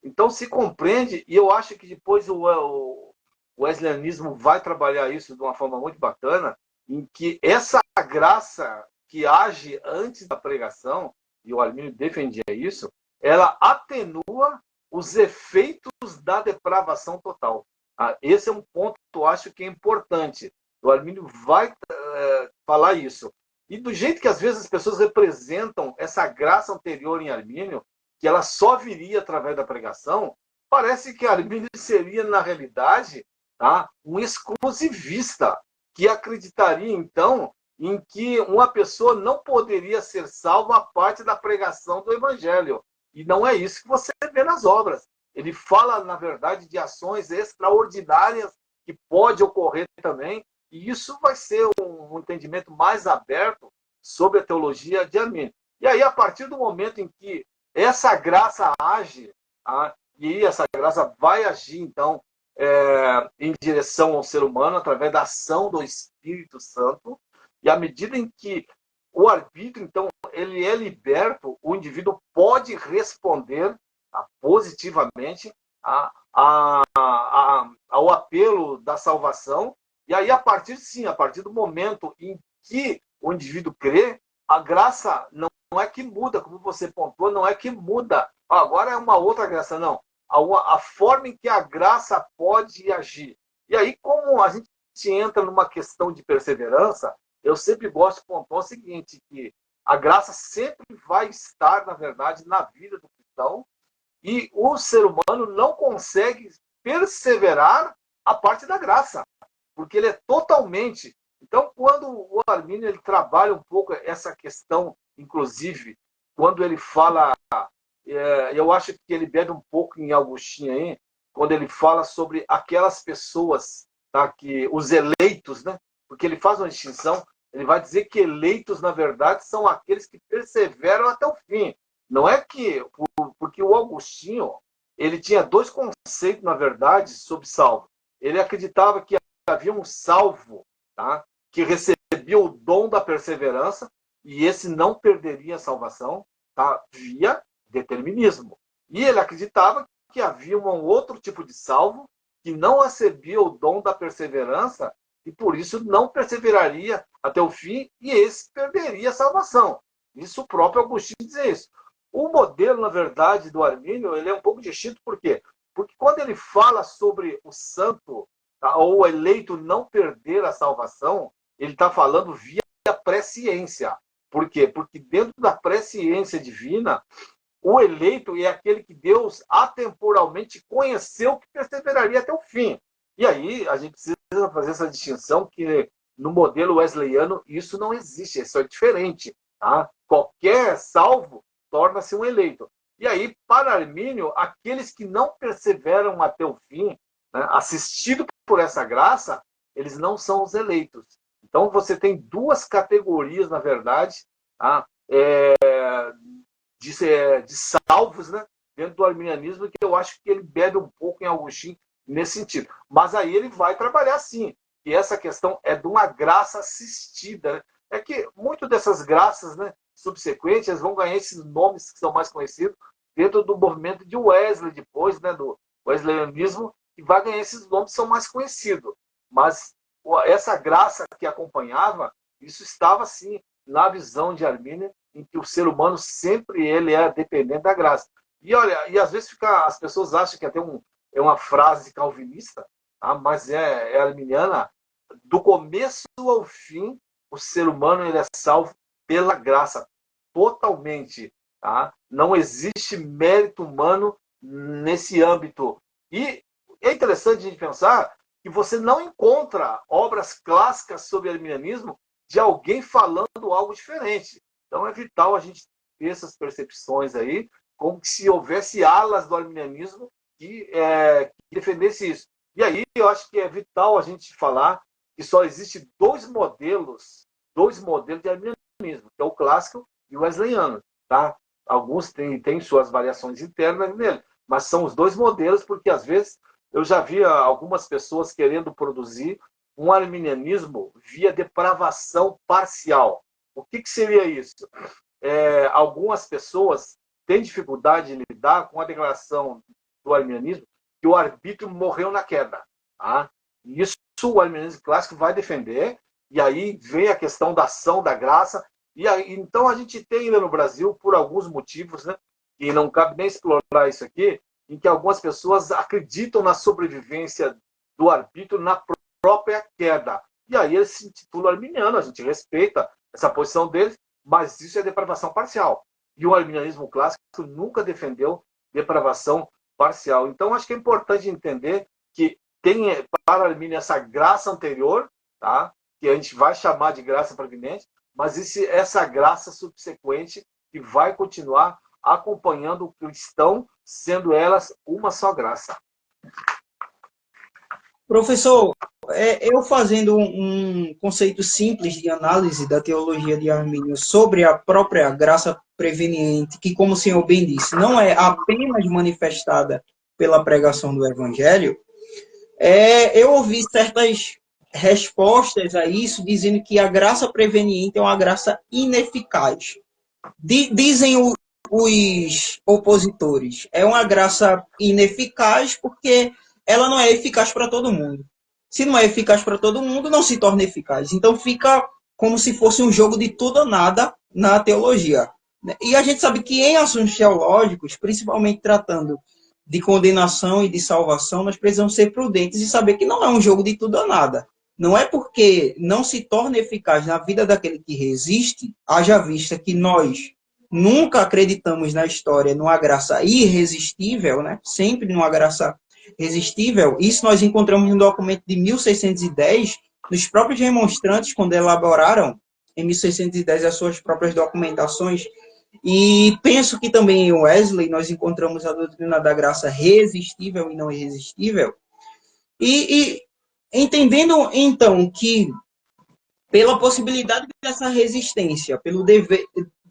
Então se compreende, e eu acho que depois o wesleyismo vai trabalhar isso de uma forma muito bacana, em que essa graça que age antes da pregação, e o Armínio defendia isso, ela atenua os efeitos da depravação total. Esse é um ponto que eu acho que é importante. O Armínio vai falar isso. E do jeito que às vezes as pessoas representam essa graça anterior em Armínio, que ela só viria através da pregação, parece que Armínio seria, na realidade, tá, um exclusivista, que acreditaria, então, em que uma pessoa não poderia ser salva a parte da pregação do Evangelho. E não é isso que você vê nas obras. Ele fala, na verdade, de ações extraordinárias que pode ocorrer também, e isso vai ser um entendimento mais aberto sobre a teologia de Armínio. E aí, a partir do momento em que essa graça age, e essa graça vai agir, então, em direção ao ser humano, através da ação do Espírito Santo, e à medida em que o arbítrio, então, ele é liberto, o indivíduo pode responder positivamente ao apelo da salvação. E aí, a partir do momento em que o indivíduo crê, a graça não é que muda, como você pontuou, não é que muda. Agora é uma outra graça, não. A forma em que a graça pode agir. E aí, como a gente entra numa questão de perseverança, eu sempre gosto de pontuar o seguinte, que a graça sempre vai estar, na verdade, na vida do cristão, e o ser humano não consegue perseverar a parte da graça, porque ele é totalmente... Então, quando o Armínio ele trabalha um pouco essa questão, inclusive, quando ele fala, eu acho que ele bebe um pouco em Agostinho aí, quando ele fala sobre aquelas pessoas, tá, que os eleitos, né? Porque ele faz uma distinção, ele vai dizer que eleitos, na verdade, são aqueles que perseveram até o fim. Não é que... Porque o Agostinho, ele tinha dois conceitos, na verdade, sobre salvo. Ele acreditava que havia um salvo, tá? Que recebia o dom da perseverança, e esse não perderia a salvação, tá? Via determinismo. E ele acreditava que havia um outro tipo de salvo que não recebia o dom da perseverança e por isso não perseveraria até o fim e esse perderia a salvação. Isso o próprio Agostinho dizia isso. O modelo, na verdade, do Armínio, ele é um pouco distinto, por quê? Porque quando ele fala sobre o santo, tá, ou o eleito não perder a salvação, ele está falando via presciência. Por quê? Porque dentro da presciência divina, o eleito é aquele que Deus atemporalmente conheceu que perseveraria até o fim. E aí a gente precisa fazer essa distinção que no modelo wesleyano isso não existe, isso é diferente. Tá? Qualquer salvo torna-se um eleito. E aí, para Armínio, aqueles que não perseveram até o fim, né, assistido por essa graça, eles não são os eleitos. Então você tem duas categorias, na verdade, tá? De salvos, né, dentro do arminianismo, que eu acho que ele bebe um pouco em Agostinho nesse sentido. Mas aí ele vai trabalhar sim, e essa questão é de uma graça assistida. Né? É que muito dessas graças, né, subsequentes vão ganhar esses nomes que são mais conhecidos dentro do movimento de Wesley, depois, né, do wesleyanismo, que vai ganhar esses nomes que são mais conhecidos. Mas essa graça que acompanhava, isso estava, sim, na visão de Armínio, em que o ser humano sempre ele é dependente da graça. E olha, e às vezes as pessoas acham que até é uma frase calvinista, tá? Mas é arminiana. Do começo ao fim, o ser humano ele é salvo pela graça, totalmente. Tá? Não existe mérito humano nesse âmbito. E é interessante a gente pensar que você não encontra obras clássicas sobre arminianismo de alguém falando algo diferente. Então é vital a gente ter essas percepções aí, como se houvesse alas do arminianismo que defendesse isso. E aí eu acho que é vital a gente falar que só existe dois modelos de arminianismo, que é o clássico e o wesleyano. Tá? Alguns têm suas variações internas nele, mas são os dois modelos, porque às vezes eu já vi algumas pessoas querendo produzir um arminianismo via depravação parcial. O que seria isso? Algumas pessoas têm dificuldade de lidar com a declaração do arminianismo que o arbítrio morreu na queda. Tá? E isso o arminianismo clássico vai defender, e aí vem a questão da ação, da graça. E aí, então a gente tem ainda no Brasil, por alguns motivos, né, e não cabe nem explorar isso aqui, em que algumas pessoas acreditam na sobrevivência do arbítrio na própria queda. E aí eles se intitulam arminiano, a gente respeita essa posição deles, mas isso é depravação parcial. E o arminianismo clássico nunca defendeu depravação parcial. Então, acho que é importante entender que tem para Armínio essa graça anterior, tá? Que a gente vai chamar de graça preeminente, mas essa graça subsequente que vai continuar acompanhando o cristão, sendo elas uma só graça. Professor, eu fazendo um conceito simples de análise da teologia de Armínio sobre a própria graça preveniente, que, como o senhor bem disse, não é apenas manifestada pela pregação do Evangelho, eu ouvi certas respostas a isso, dizendo que a graça preveniente é uma graça ineficaz. Dizem os opositores, é uma graça ineficaz porque ela não é eficaz para todo mundo. Se não é eficaz para todo mundo, não se torna eficaz. Então fica como se fosse um jogo de tudo ou nada na teologia. E a gente sabe que em assuntos teológicos, principalmente tratando de condenação e de salvação, nós precisamos ser prudentes e saber que não é um jogo de tudo ou nada. Não é porque não se torna eficaz na vida daquele que resiste, haja vista que nós nunca acreditamos na história numa graça irresistível, né? Sempre numa graça irresistível. Isso nós encontramos no documento de 1610, dos próprios remonstrantes, quando elaboraram em 1610 as suas próprias documentações. E penso que também em Wesley nós encontramos a doutrina da graça resistível e não irresistível. E entendendo, então, que pela possibilidade dessa resistência, pelo dever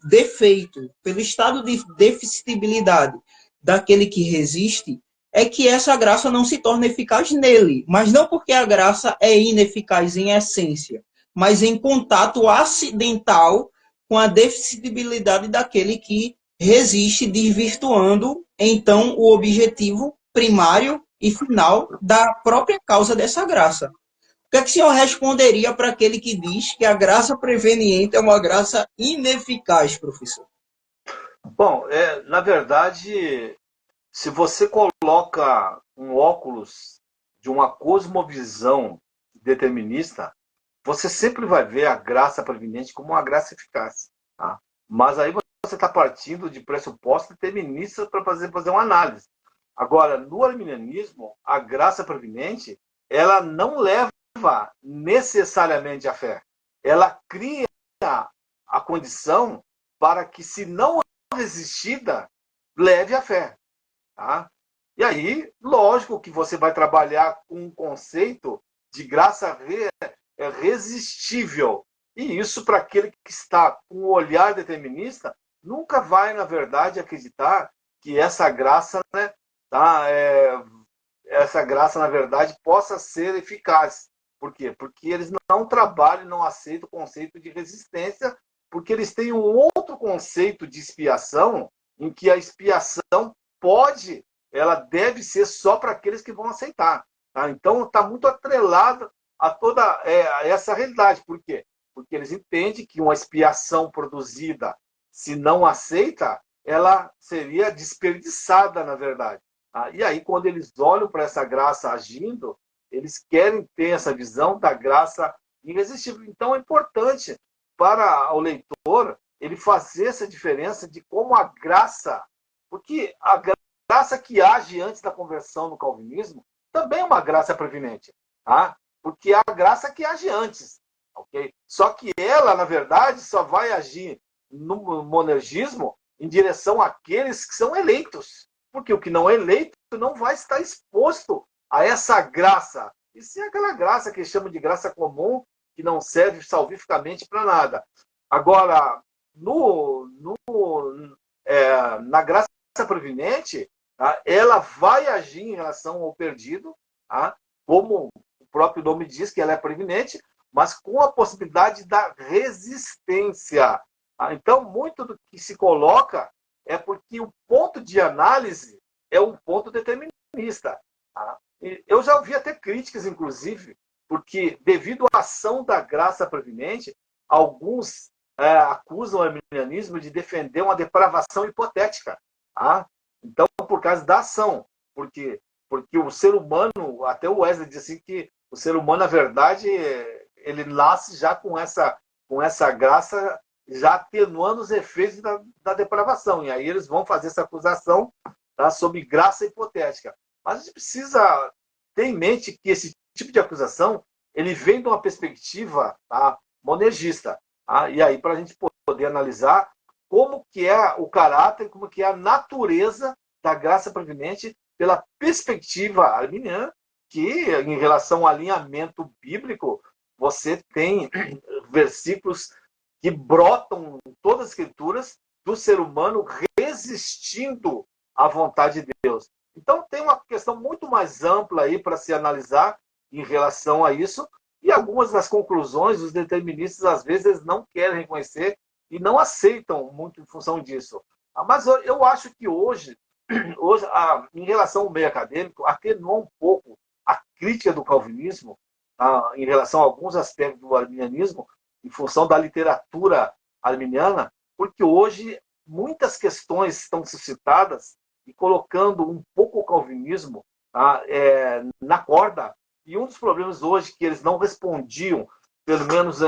defeito, pelo estado de deficitibilidade daquele que resiste, é que essa graça não se torna eficaz nele. Mas não porque a graça é ineficaz em essência, mas em contato acidental com a deficitibilidade daquele que resiste, desvirtuando, então, o objetivo primário e final da própria causa dessa graça. O que é que o senhor responderia para aquele que diz que a graça preveniente é uma graça ineficaz, professor? Bom, na verdade, se você coloca um óculos de uma cosmovisão determinista, você sempre vai ver a graça preveniente como uma graça eficaz. Tá? Mas aí você está partindo de pressupostos deterministas para fazer uma análise. Agora, no arminianismo, a graça preveniente, ela não leva necessariamente à fé. Ela cria a condição para que, se não resistida, leve à fé. Tá? E aí, lógico que você vai trabalhar com um conceito de graça resistível. E isso, para aquele que está com um olhar determinista, nunca vai, na verdade, acreditar que essa graça, né, essa graça, na verdade, possa ser eficaz. Por quê? Porque eles não trabalham, não aceitam o conceito de resistência, porque eles têm um outro conceito de expiação, em que a expiação ela deve ser só para aqueles que vão aceitar. Tá? Então, está muito atrelado a toda essa realidade. Por quê? Porque eles entendem que uma expiação produzida, se não aceita, ela seria desperdiçada, na verdade. Tá? E aí, quando eles olham para essa graça agindo, eles querem ter essa visão da graça irresistível. Então, é importante para o leitor ele fazer essa diferença de como a graça, porque a graça que age antes da conversão no calvinismo também é uma graça preveniente, tá? Porque é a graça que age antes, ok? Só que ela, na verdade, só vai agir no monergismo em direção àqueles que são eleitos, porque o que não é eleito não vai estar exposto a essa graça. E sim aquela graça que eles chamam de graça comum, que não serve salvificamente para nada. Agora, na graça preveniente, tá? Ela vai agir em relação ao perdido, tá? Como o próprio nome diz, que ela é preveniente, mas com a possibilidade da resistência. Tá? Então, muito do que se coloca é porque o ponto de análise é um ponto determinista. Tá? Eu já ouvi até críticas, inclusive, porque, devido à ação da graça preveniente, alguns acusam o arminianismo de defender uma depravação hipotética. Tá? Então, por causa da ação. Porque o ser humano, até o Wesley diz assim que o ser humano, na verdade, ele nasce já com essa graça, já atenuando os efeitos da depravação. E aí eles vão fazer essa acusação, tá, sobre graça hipotética. Mas a gente precisa ter em mente que esse tipo de acusação ele vem de uma perspectiva, tá, monergista. Tá? E aí, para a gente poder analisar como que é o caráter, como que é a natureza da graça preveniente pela perspectiva arminiana, que, em relação ao alinhamento bíblico, você tem versículos que brotam em todas as escrituras do ser humano resistindo à vontade de Deus. Então, tem uma questão muito mais ampla aí para se analisar em relação a isso, e algumas das conclusões, os deterministas, às vezes, eles não querem reconhecer e não aceitam muito em função disso. Mas eu acho que hoje em relação ao meio acadêmico, atenuou um pouco a crítica do calvinismo em relação a alguns aspectos do arminianismo, em função da literatura arminiana, porque hoje muitas questões estão suscitadas e colocando um pouco o calvinismo, tá, na corda. E um dos problemas hoje que eles não respondiam, pelo menos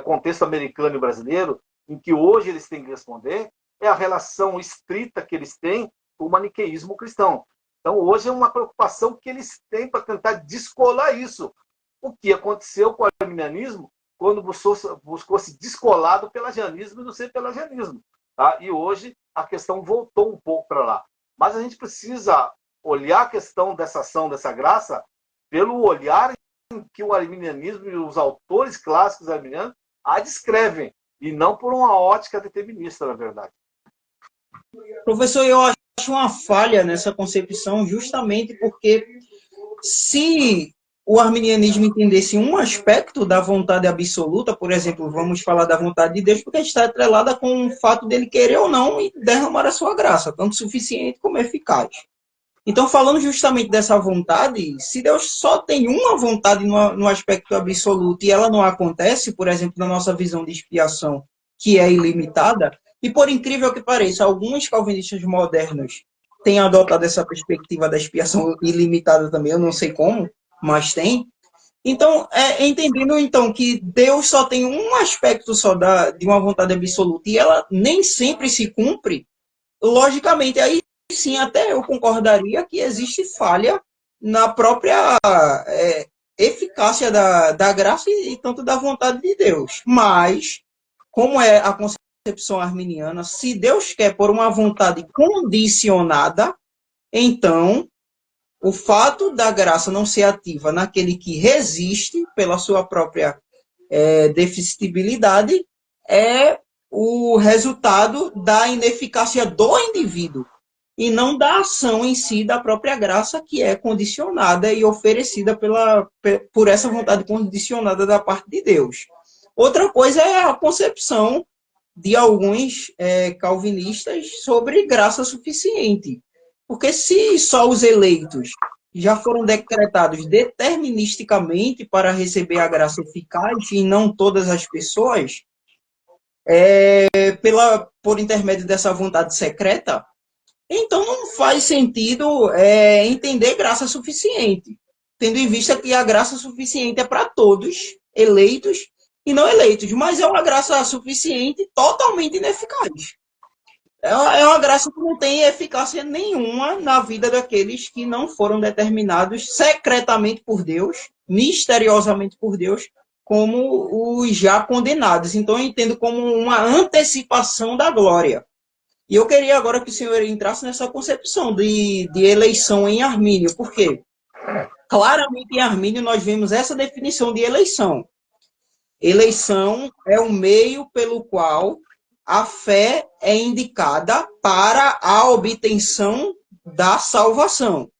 contexto americano e brasileiro, em que hoje eles têm que responder, é a relação estrita que eles têm com o maniqueísmo cristão. Então, hoje é uma preocupação que eles têm para tentar descolar isso. O que aconteceu com o arminianismo quando buscou se descolar do pelagianismo e do ser pelagianismo. Tá? E hoje a questão voltou um pouco para lá. Mas a gente precisa olhar a questão dessa ação, dessa graça, pelo olhar em que o arminianismo e os autores clássicos arminianos a descrevem. e não por uma ótica determinista, na verdade. Professor, eu acho uma falha nessa concepção, justamente porque se o arminianismo entendesse um aspecto da vontade absoluta, por exemplo, vamos falar da vontade de Deus, porque está atrelada com o fato dele querer ou não e derramar a sua graça, tanto suficiente como eficaz. Então, falando justamente dessa vontade, se Deus só tem uma vontade no aspecto absoluto e ela não acontece, por exemplo, na nossa visão de expiação, que é ilimitada, e por incrível que pareça, alguns calvinistas modernos têm adotado essa perspectiva da expiação ilimitada também, eu não sei como, mas tem. Então, entendendo então que Deus só tem um aspecto só de uma vontade absoluta e ela nem sempre se cumpre, logicamente, aí sim, até eu concordaria que existe falha na própria eficácia da graça e tanto da vontade de Deus. Mas, como é a concepção arminiana, se Deus quer por uma vontade condicionada, então o fato da graça não ser ativa naquele que resiste pela sua própria deficitibilidade é o resultado da ineficácia do indivíduo e não da ação em si da própria graça que é condicionada e oferecida por essa vontade condicionada da parte de Deus. Outra coisa é a concepção de alguns calvinistas sobre graça suficiente. Porque se só os eleitos já foram decretados deterministicamente para receber a graça eficaz e não todas as pessoas, por intermédio dessa vontade secreta, então não faz sentido entender graça suficiente, tendo em vista que a graça suficiente é para todos, eleitos e não eleitos, mas é uma graça suficiente totalmente ineficaz. É uma graça que não tem eficácia nenhuma na vida daqueles que não foram determinados secretamente por Deus, misteriosamente por Deus, como os já condenados. Então eu entendo como uma antecipação da glória. E eu queria agora que o senhor entrasse nessa concepção de eleição em Armínio. Por quê? Claramente em Armínio nós vemos essa definição de eleição. Eleição é o meio pelo qual a fé é indicada para a obtenção da salvação.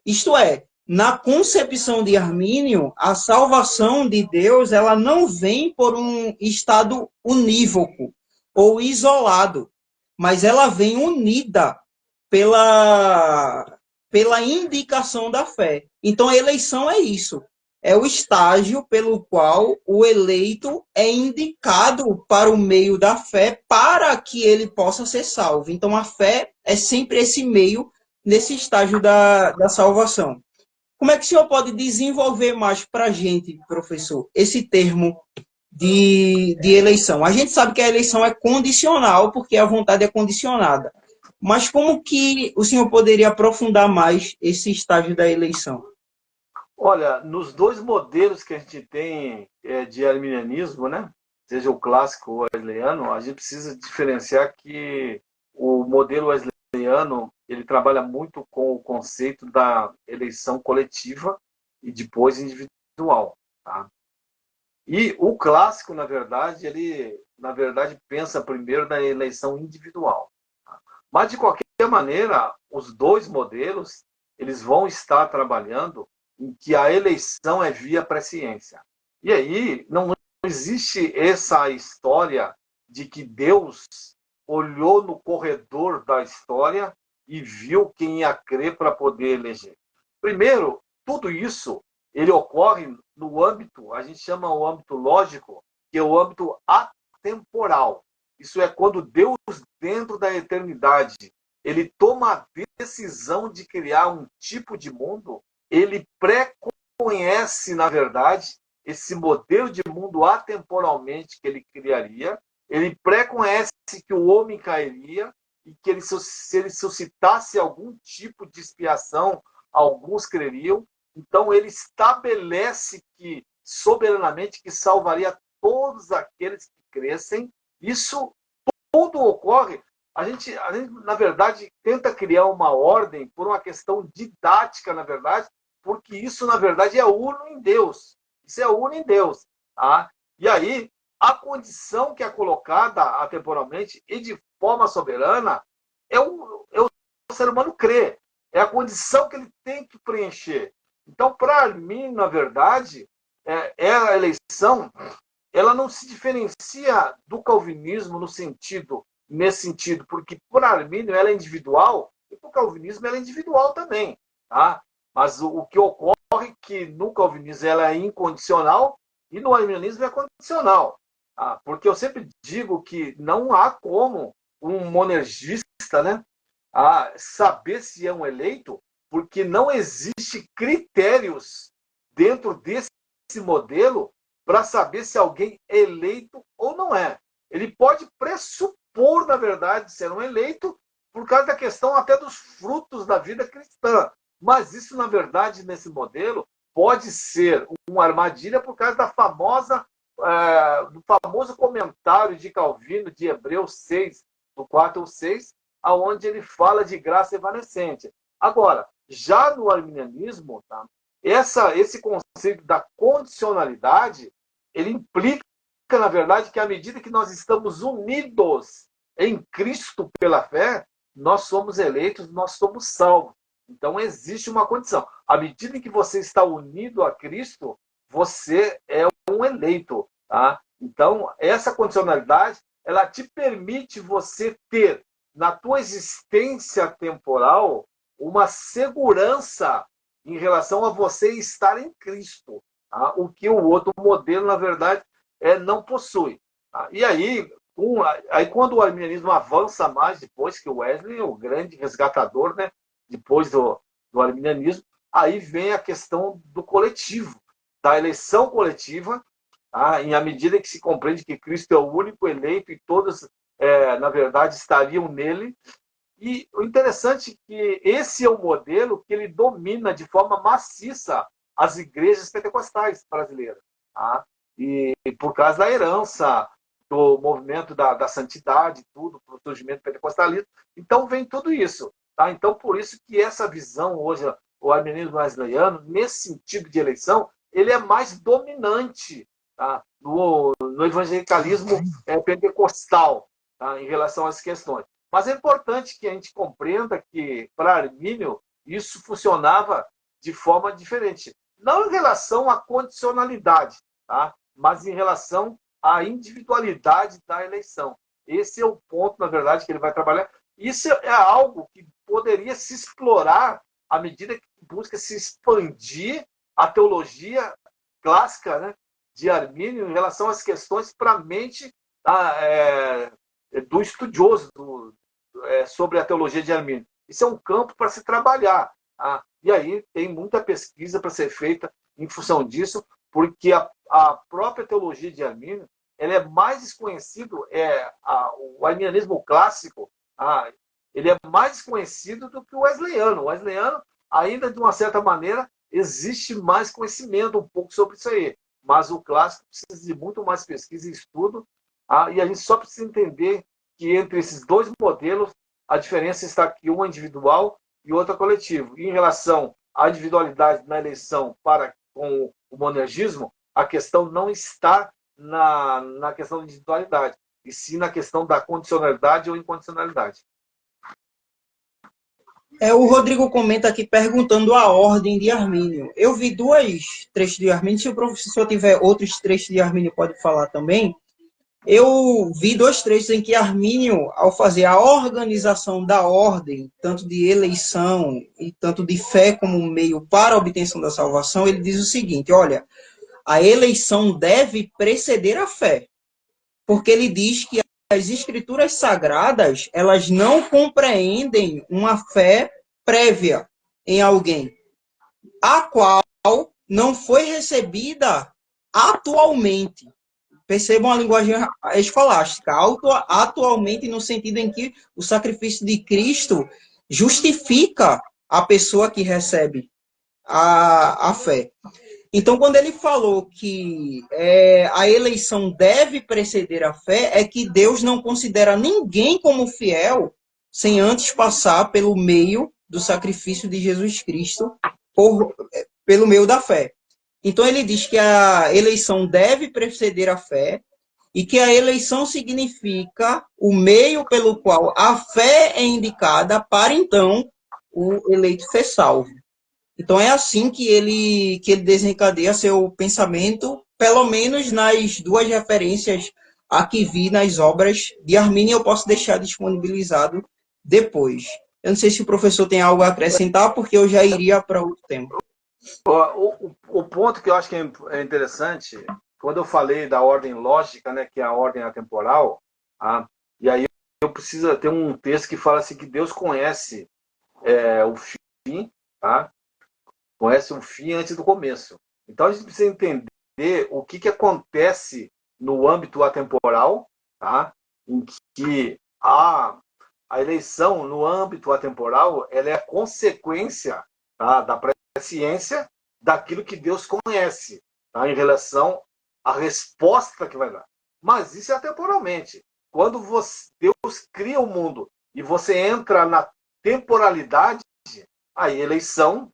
Isto é, na concepção de Armínio, a salvação de Deus ela não vem por um estado unívoco ou isolado, mas ela vem unida pela indicação da fé. Então, a eleição é isso. É o estágio pelo qual o eleito é indicado para o meio da fé para que ele possa ser salvo. Então, a fé é sempre esse meio nesse estágio da salvação. Como é que o senhor pode desenvolver mais para a gente, professor, esse termo de eleição? A gente sabe que a eleição é condicional, porque a vontade é condicionada. Mas como que o senhor poderia aprofundar mais esse estágio da eleição? Olha, nos dois modelos que a gente tem de arminianismo, né, seja o clássico ou o wesleyano, a gente precisa diferenciar que o modelo wesleyano ele trabalha muito com o conceito da eleição coletiva e depois individual. Tá? E o clássico, na verdade, pensa primeiro na eleição individual. Tá? Mas, de qualquer maneira, os dois modelos eles vão estar trabalhando em que a eleição é via presciência. E aí não existe essa história de que Deus olhou no corredor da história e viu quem ia crer para poder eleger. Primeiro, tudo isso ele ocorre no âmbito, a gente chama o âmbito lógico, que é o âmbito atemporal. Isso é quando Deus, dentro da eternidade, ele toma a decisão de criar um tipo de mundo, ele pré-conhece, na verdade, esse modelo de mundo atemporalmente que ele criaria, ele pré-conhece que o homem cairia e que ele, se ele suscitasse algum tipo de expiação, alguns creriam. Então ele estabelece que, soberanamente, que salvaria todos aqueles que crescem. Isso tudo ocorre. A gente, na verdade, tenta criar uma ordem por uma questão didática, na verdade, porque isso, na verdade, é uno em Deus. Isso é uno em Deus. Tá? E aí, a condição que é colocada atemporalmente e de forma soberana é o ser humano crer. É a condição que ele tem que preencher. Então, para mim, na verdade, a eleição ela não se diferencia do calvinismo nesse sentido, porque para Armínio ela é individual e para o calvinismo ela é individual também. Tá? Mas o que ocorre é que no calvinismo ela é incondicional e no arminianismo é condicional. Tá? Porque eu sempre digo que não há como um monergista, né, saber se é um eleito, porque não existe critérios dentro desse modelo para saber se alguém é eleito ou não é. Ele pode pressupor, na verdade, ser um eleito por causa da questão até dos frutos da vida cristã. Mas isso, na verdade, nesse modelo, pode ser uma armadilha por causa do famoso comentário de Calvino, de Hebreus 6, do 4 ao 6, onde ele fala de graça evanescente. Agora, já no arminianismo, tá, esse conceito da condicionalidade, ele implica, na verdade, que à medida que nós estamos unidos em Cristo pela fé, nós somos eleitos, nós somos salvos. Então, existe uma condição. À medida em que você está unido a Cristo, você é um eleito. Tá? Então, essa condicionalidade, ela te permite você ter, na tua existência temporal, uma segurança em relação a você estar em Cristo. Tá? O que o outro modelo, na verdade, não possui. Tá? E aí, quando o arminianismo avança mais, depois que o Wesley, o grande resgatador, né, depois do arminianismo, aí vem a questão do coletivo, da eleição coletiva, tá? Em a medida que se compreende que Cristo é o único eleito e todos, na verdade, estariam nele. E o interessante é que esse é o modelo que ele domina de forma maciça as igrejas pentecostais brasileiras. Tá? E por causa da herança do movimento da santidade, tudo, para o surgimento pentecostalismo. Então, vem tudo isso. Tá? Então, por isso que essa visão hoje, o arminianismo wesleyano, nesse sentido de eleição, ele é mais dominante, tá? no evangelicalismo pentecostal, tá? Em relação às questões. Mas é importante que a gente compreenda que, para Armínio, isso funcionava de forma diferente. Não em relação à condicionalidade, tá? Mas em relação à individualidade da eleição. Esse é o ponto, na verdade, que ele vai trabalhar. Isso é algo que poderia se explorar à medida que busca se expandir a teologia clássica, né, de Armínio em relação às questões para a mente do estudioso sobre a teologia de Armínio. Isso é um campo para se trabalhar. Tá? E aí tem muita pesquisa para ser feita em função disso, porque a própria teologia de Armínio ela é mais desconhecido, o arminianismo clássico, ele é mais desconhecido do que o wesleyano. O wesleyano, ainda de uma certa maneira, existe mais conhecimento um pouco sobre isso aí. Mas o clássico precisa de muito mais pesquisa e estudo, e a gente só precisa entender que entre esses dois modelos, a diferença está que um é individual e o outro é coletivo. E em relação à individualidade na eleição com o monergismo, a questão não está na questão da individualidade, e sim na questão da condicionalidade ou incondicionalidade. O Rodrigo comenta aqui perguntando a ordem de Armínio. Eu vi dois trechos de Armínio. Se o professor tiver outros trechos de Armínio, pode falar também. Eu vi dois trechos em que Armínio, ao fazer a organização da ordem, tanto de eleição e tanto de fé como meio para a obtenção da salvação, ele diz o seguinte: olha, a eleição deve preceder a fé, porque ele diz que as escrituras sagradas, elas não compreendem uma fé prévia em alguém, a qual não foi recebida atualmente. Percebam a linguagem escolástica, atualmente no sentido em que o sacrifício de Cristo justifica a pessoa que recebe a fé. Então, quando ele falou que a eleição deve preceder a fé, é que Deus não considera ninguém como fiel sem antes passar pelo meio do sacrifício de Jesus Cristo, pelo meio da fé. Então, ele diz que a eleição deve preceder a fé e que a eleição significa o meio pelo qual a fé é indicada para, então, o eleito ser salvo. Então, é assim que ele desencadeia seu pensamento, pelo menos nas duas referências a que vi nas obras de Armínio, eu posso deixar disponibilizado depois. Eu não sei se o professor tem algo a acrescentar, porque eu já iria para outro tema. O ponto que eu acho que é interessante, quando eu falei da ordem lógica, né, que é a ordem atemporal, tá? E aí eu preciso ter um texto que fala assim que Deus conhece o fim, tá? Conhece o fim antes do começo. Então a gente precisa entender o que acontece no âmbito atemporal, tá? Em que a eleição no âmbito atemporal ela é a consequência, tá, da presciência daquilo que Deus conhece, tá, em relação à resposta que vai dar. Mas isso é atemporalmente. Quando Deus cria o mundo e você entra na temporalidade, aí a eleição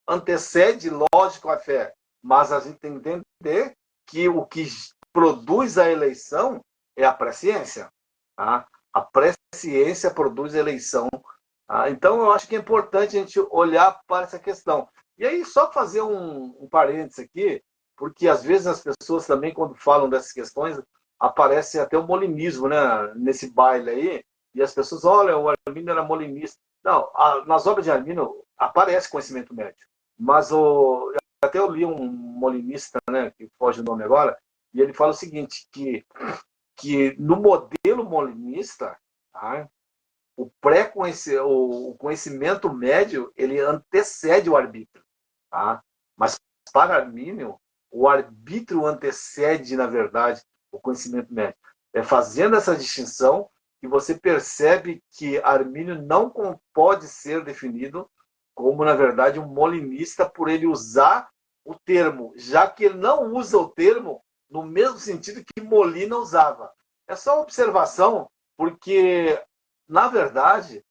antecede, lógico, a fé. Mas a gente tem que entender que o que produz a eleição é a presciência. Tá? A presciência produz eleição. Tá? Então, eu acho que é importante a gente olhar para essa questão. E aí, só fazer um parênteses aqui, porque às vezes as pessoas também, quando falam dessas questões, aparece até o molinismo, né, nesse baile aí, e as pessoas, olha, o Armínio era molinista. Não, nas obras de Armínio aparece conhecimento médio. Mas até eu li um molinista, né, que foge o nome agora, e ele fala o seguinte, que no modelo molinista, tá, o conhecimento médio ele antecede o arbítrio. Tá? Mas para Armínio, o arbítrio antecede, na verdade, o conhecimento médio. É fazendo essa distinção que você percebe que Armínio não pode ser definido como, na verdade, um molinista por ele usar o termo, já que ele não usa o termo no mesmo sentido que Molina usava. É só uma observação, porque, na verdade,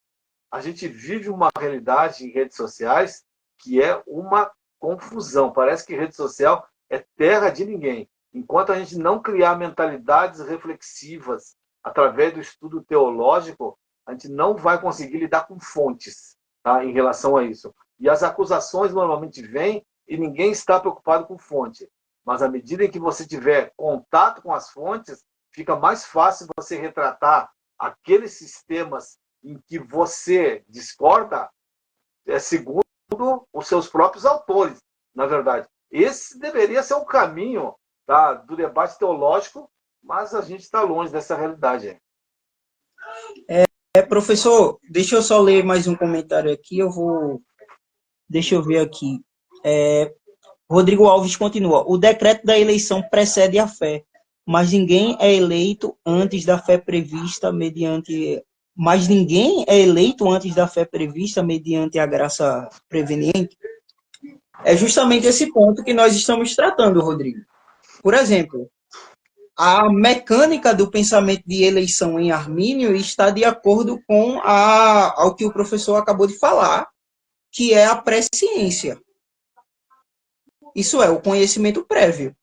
a gente vive uma realidade em redes sociais que é uma confusão. Parece que rede social é terra de ninguém. Enquanto a gente não criar mentalidades reflexivas através do estudo teológico, a gente não vai conseguir lidar com fontes, tá, em relação a isso. E as acusações normalmente vêm e ninguém está preocupado com fonte. Mas à medida em que você tiver contato com as fontes, fica mais fácil você retratar aqueles sistemas em que você discorda segundo os seus próprios autores, na verdade. Esse deveria ser o caminho, tá, do debate teológico, mas a gente está longe dessa realidade. Professor, deixa eu só ler mais um comentário aqui, deixa eu ver aqui. Rodrigo Alves continua. O decreto da eleição precede a fé, mas ninguém é eleito antes da fé prevista mediante... Mas ninguém é eleito antes da fé prevista mediante a graça preveniente? É justamente esse ponto que nós estamos tratando, Rodrigo. Por exemplo, a mecânica do pensamento de eleição em Armínio está de acordo com ao que o professor acabou de falar, que é a presciência. Isso é, o conhecimento prévio.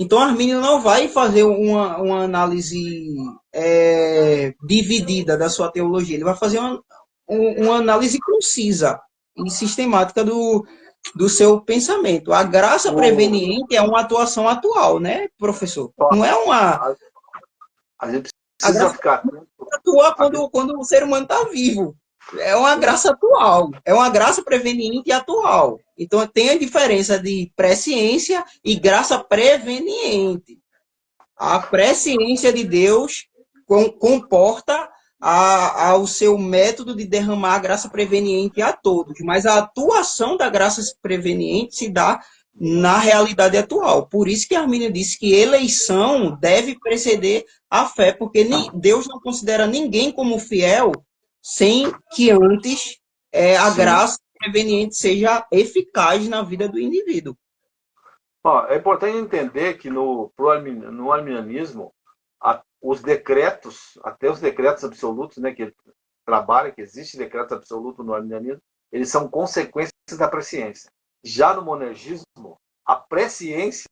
Então, Armínio não vai fazer uma análise dividida da sua teologia. Ele vai fazer uma análise concisa e sistemática do seu pensamento. A graça preveniente é uma atuação atual, né, professor? Não é uma... A gente A precisa graça ficar... atua quando o ser humano está vivo. É uma graça atual, é uma graça preveniente e atual. Então tem a diferença de presciência e graça preveniente. A presciência de Deus comporta o seu método de derramar a graça preveniente a todos, mas a atuação da graça preveniente se dá na realidade atual. Por isso que Armínio disse que eleição deve preceder a fé, porque Deus não considera ninguém como fiel sem que antes a graça preveniente seja eficaz na vida do indivíduo. É importante entender que no arminianismo, os decretos, até os decretos absolutos, né, que trabalha, que existe decreto absoluto no arminianismo, eles são consequências da presciência. Já no monergismo, a presciência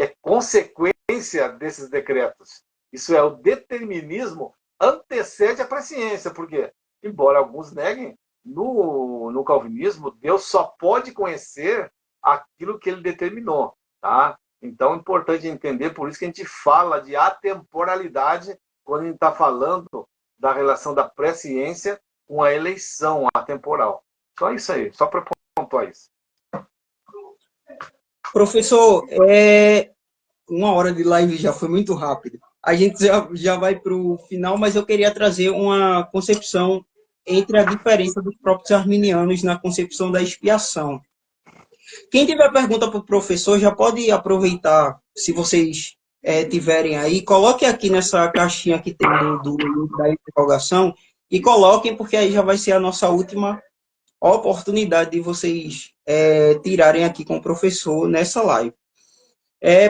é consequência desses decretos. Isso é, o determinismo antecede a presciência, porque, embora alguns neguem, no calvinismo, Deus só pode conhecer aquilo que ele determinou. Tá? Então, é importante entender, por isso que a gente fala de atemporalidade quando a gente está falando da relação da presciência com a eleição atemporal. Só isso aí, só para pontuar isso. Professor, uma hora de live já foi muito rápido. A gente já vai para o final, mas eu queria trazer uma concepção entre a diferença dos próprios arminianos na concepção da expiação. Quem tiver pergunta para o professor já pode aproveitar, se vocês tiverem aí, coloque aqui nessa caixinha que tem da interrogação e coloquem, porque aí já vai ser a nossa última oportunidade de vocês tirarem aqui com o professor nessa live.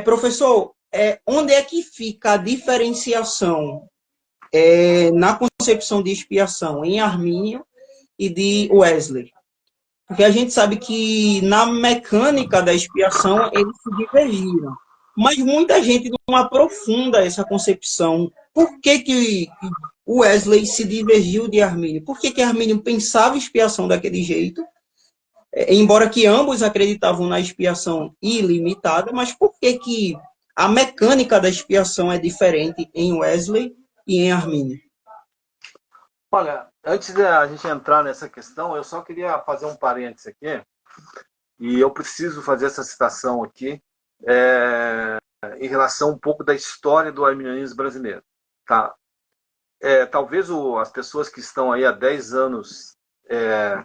Professor, onde é que fica a diferenciação na concepção de expiação em Armínio e de Wesley? Porque a gente sabe que na mecânica da expiação eles se divergiram. Mas muita gente não aprofunda essa concepção. Por que Wesley se divergiu de Armínio? Por que Armínio pensava expiação daquele jeito? Embora que ambos acreditavam na expiação ilimitada, mas por que a mecânica da expiação é diferente em Wesley e em Armínio? Olha, antes da gente entrar nessa questão, eu só queria fazer um parênteses aqui, e eu preciso fazer essa citação aqui, em relação um pouco da história do arminianismo brasileiro. Tá? Talvez as pessoas que estão aí há 10 anos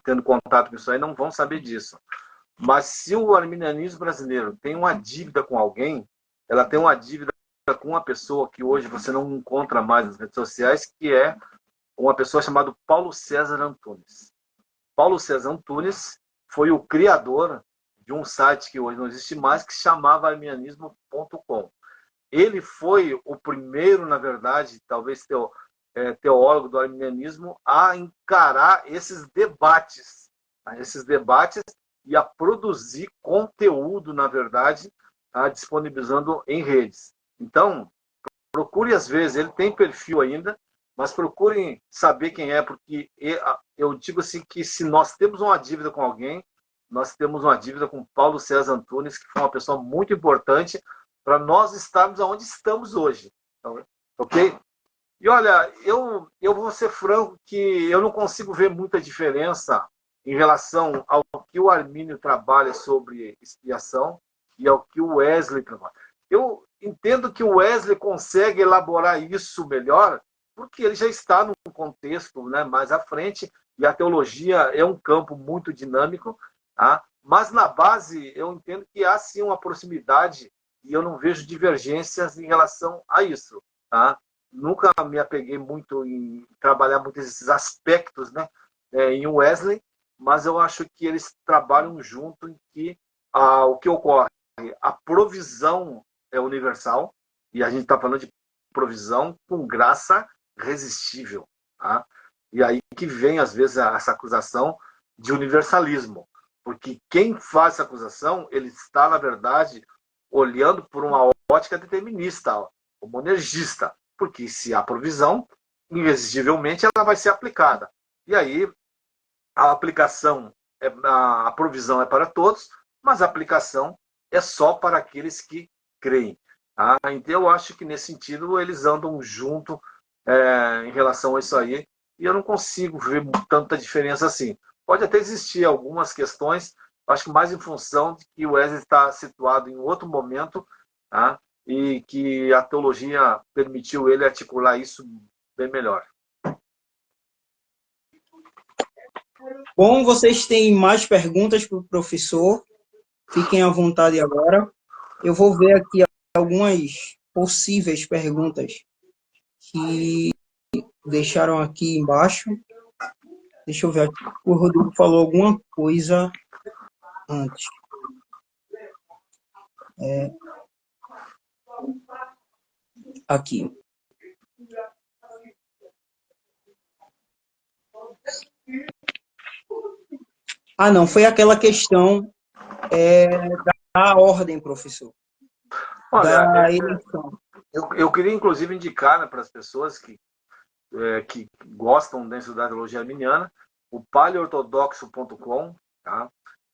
tendo contato com isso aí não vão saber disso. Mas se o arminianismo brasileiro tem uma dívida com alguém, ela tem uma dívida com uma pessoa que hoje você não encontra mais nas redes sociais, que é uma pessoa chamada Paulo César Antunes. Paulo César Antunes foi o criador de um site que hoje não existe mais, que se chamava arminianismo.com. Ele foi o primeiro, na verdade, talvez teólogo do arminianismo, a encarar esses debates e a produzir conteúdo, na verdade, disponibilizando em redes. Então, procure às vezes, ele tem perfil ainda, mas procurem saber quem é, porque eu digo assim que se nós temos uma dívida com alguém, nós temos uma dívida com Paulo César Antunes, que foi uma pessoa muito importante para nós estarmos onde estamos hoje. Ok? E olha, eu vou ser franco que eu não consigo ver muita diferença em relação ao que o Armínio trabalha sobre expiação e ao que o Wesley trabalha. Eu entendo que o Wesley consegue elaborar isso melhor, porque ele já está num contexto, né, mais à frente, e a teologia é um campo muito dinâmico, tá? Mas na base eu entendo que há sim uma proximidade e eu não vejo divergências em relação a isso. Tá? Nunca me apeguei muito em trabalhar muito esses aspectos, né, em Wesley, mas eu acho que eles trabalham junto em que o que ocorre, a provisão é universal, e a gente está falando de provisão com graça irresistível. Tá? E aí que vem, às vezes, essa acusação de universalismo. Porque quem faz essa acusação, ele está, na verdade, olhando por uma ótica determinista, monergista. Porque se há provisão, irresistivelmente ela vai ser aplicada. E aí, a aplicação, a provisão é para todos, mas a aplicação é só para aqueles que creem. Tá? Então, eu acho que, nesse sentido, eles andam junto em relação a isso aí, e eu não consigo ver tanta diferença assim. Pode até existir algumas questões, acho que mais em função de que o Wesley está situado em outro momento, tá? E que a teologia permitiu ele articular isso bem melhor. Bom, vocês têm mais perguntas para o professor? Fiquem à vontade agora. Eu vou ver aqui algumas possíveis perguntas que deixaram aqui embaixo. Deixa eu ver. O Rodrigo falou alguma coisa antes. Aqui. Não, foi aquela questão da ordem, professor. Olha, da eleição. eu queria inclusive indicar, né, para as pessoas que gostam da estudar teologia arminiana, o paleortodoxo.com, tá?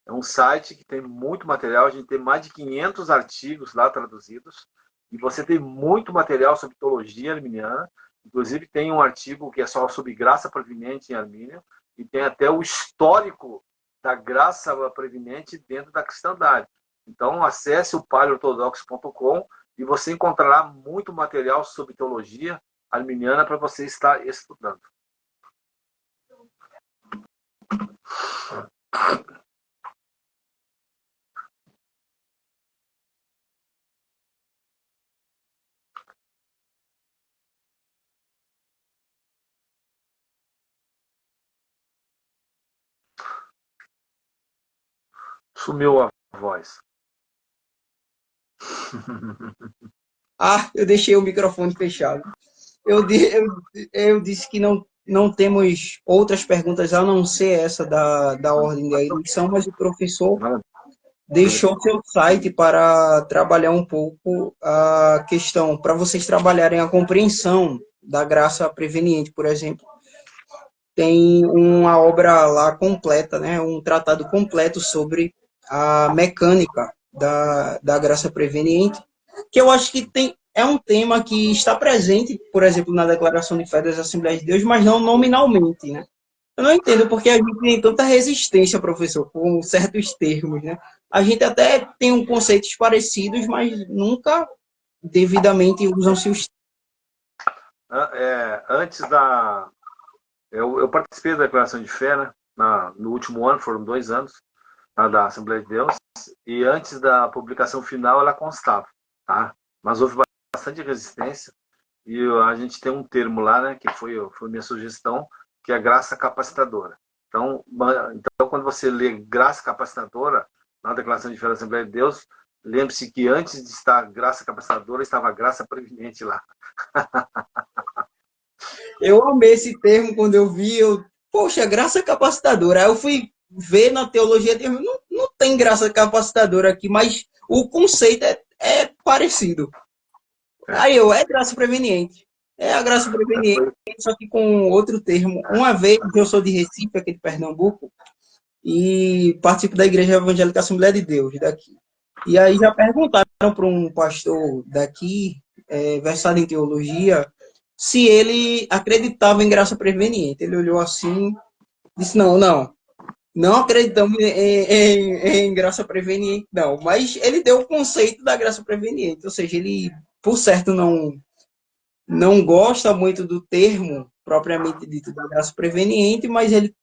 É um site que tem muito material, a gente tem mais de 500 artigos lá traduzidos, e você tem muito material sobre teologia arminiana, inclusive tem um artigo que é só sobre graça preveniente em Armínio, e tem até o histórico da graça preveniente dentro da cristandade. Então, acesse o paleortodoxo.com e você encontrará muito material sobre teologia arminiana para você estar estudando. Sumiu a voz. Ah, eu deixei o microfone fechado. Eu disse que não temos outras perguntas a não ser essa da ordem da eleição, mas o professor deixou seu site para trabalhar um pouco a questão, para vocês trabalharem a compreensão da graça preveniente, por exemplo. Tem uma obra lá completa, né, um tratado completo sobre a mecânica da graça preveniente, que eu acho que é um tema que está presente, por exemplo, na Declaração de Fé das Assembleias de Deus, mas não nominalmente, né? Eu não entendo porque a gente tem tanta resistência, professor, com certos termos, né? A gente até tem conceitos parecidos, mas nunca devidamente usam-se os. Antes da... Eu participei da declaração de fé, né, no último ano, foram 2 anos, da Assembleia de Deus, e antes da publicação final ela constava, tá? Mas houve bastante resistência, e a gente tem um termo lá, né, que foi minha sugestão, que é a graça capacitadora. Então, quando você lê graça capacitadora na declaração de fé da Assembleia de Deus, lembre-se que antes de estar graça capacitadora, estava a graça preveniente lá. Eu amei esse termo quando eu vi, poxa, graça capacitadora. Aí eu fui ver na teologia, não tem graça capacitadora aqui, mas o conceito é parecido. Aí é graça preveniente. É a graça preveniente, só que com outro termo. Uma vez, eu sou de Recife, aqui de Pernambuco, e participo da Igreja Evangélica Assembleia de Deus, daqui. E aí já perguntaram para um pastor daqui, versado em teologia, se ele acreditava em graça preveniente. Ele olhou assim, disse, não acreditamos em graça preveniente, não. Mas ele deu o conceito da graça preveniente, ou seja, ele, por certo, não gosta muito do termo propriamente dito da graça preveniente, mas ele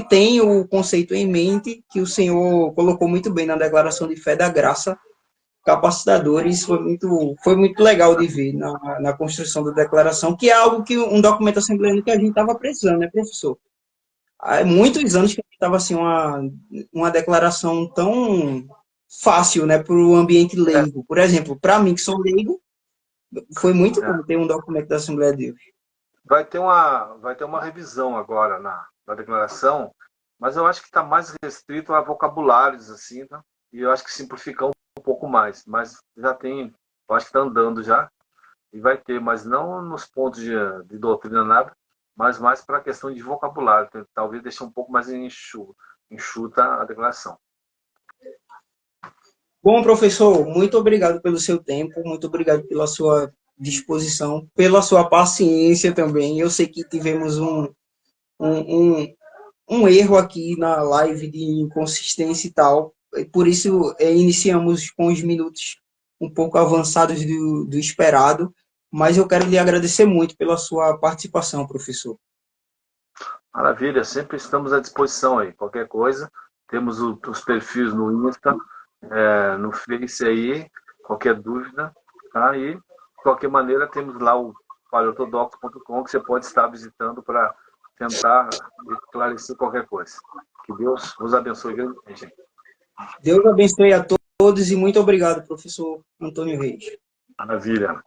tem o conceito em mente que o Senhor colocou muito bem na declaração de fé da graça capacitador, e isso foi muito legal de ver na construção da declaração, que é algo que um documento assembleano que a gente estava precisando, né, professor? Há muitos anos que a gente estava assim, uma declaração tão fácil, né, para o ambiente leigo. Por exemplo, para mim, que sou leigo, foi muito bom ter um documento da Assembleia de Deus. Vai ter uma revisão agora na declaração, mas eu acho que está mais restrito a vocabulários, assim, tá? E eu acho que simplifica um pouco mais, mas já tem, eu acho que está andando já, e vai ter, mas não nos pontos de doutrina nada, mas mais para a questão de vocabulário, talvez deixar um pouco mais enxuta a declaração. Bom, professor, muito obrigado pelo seu tempo, muito obrigado pela sua disposição, pela sua paciência também. Eu sei que tivemos um erro aqui na live de inconsistência e tal, por isso iniciamos com os minutos um pouco avançados do esperado, mas eu quero lhe agradecer muito pela sua participação, professor. Maravilha, sempre estamos à disposição aí. Qualquer coisa, temos os perfis no Insta, no Face aí, qualquer dúvida, tá? E, de qualquer maneira, temos lá o paleortodoxo.com que você pode estar visitando para tentar esclarecer qualquer coisa. Que Deus vos abençoe grandemente. Deus abençoe a todos e muito obrigado, professor Antônio Reis. Maravilha.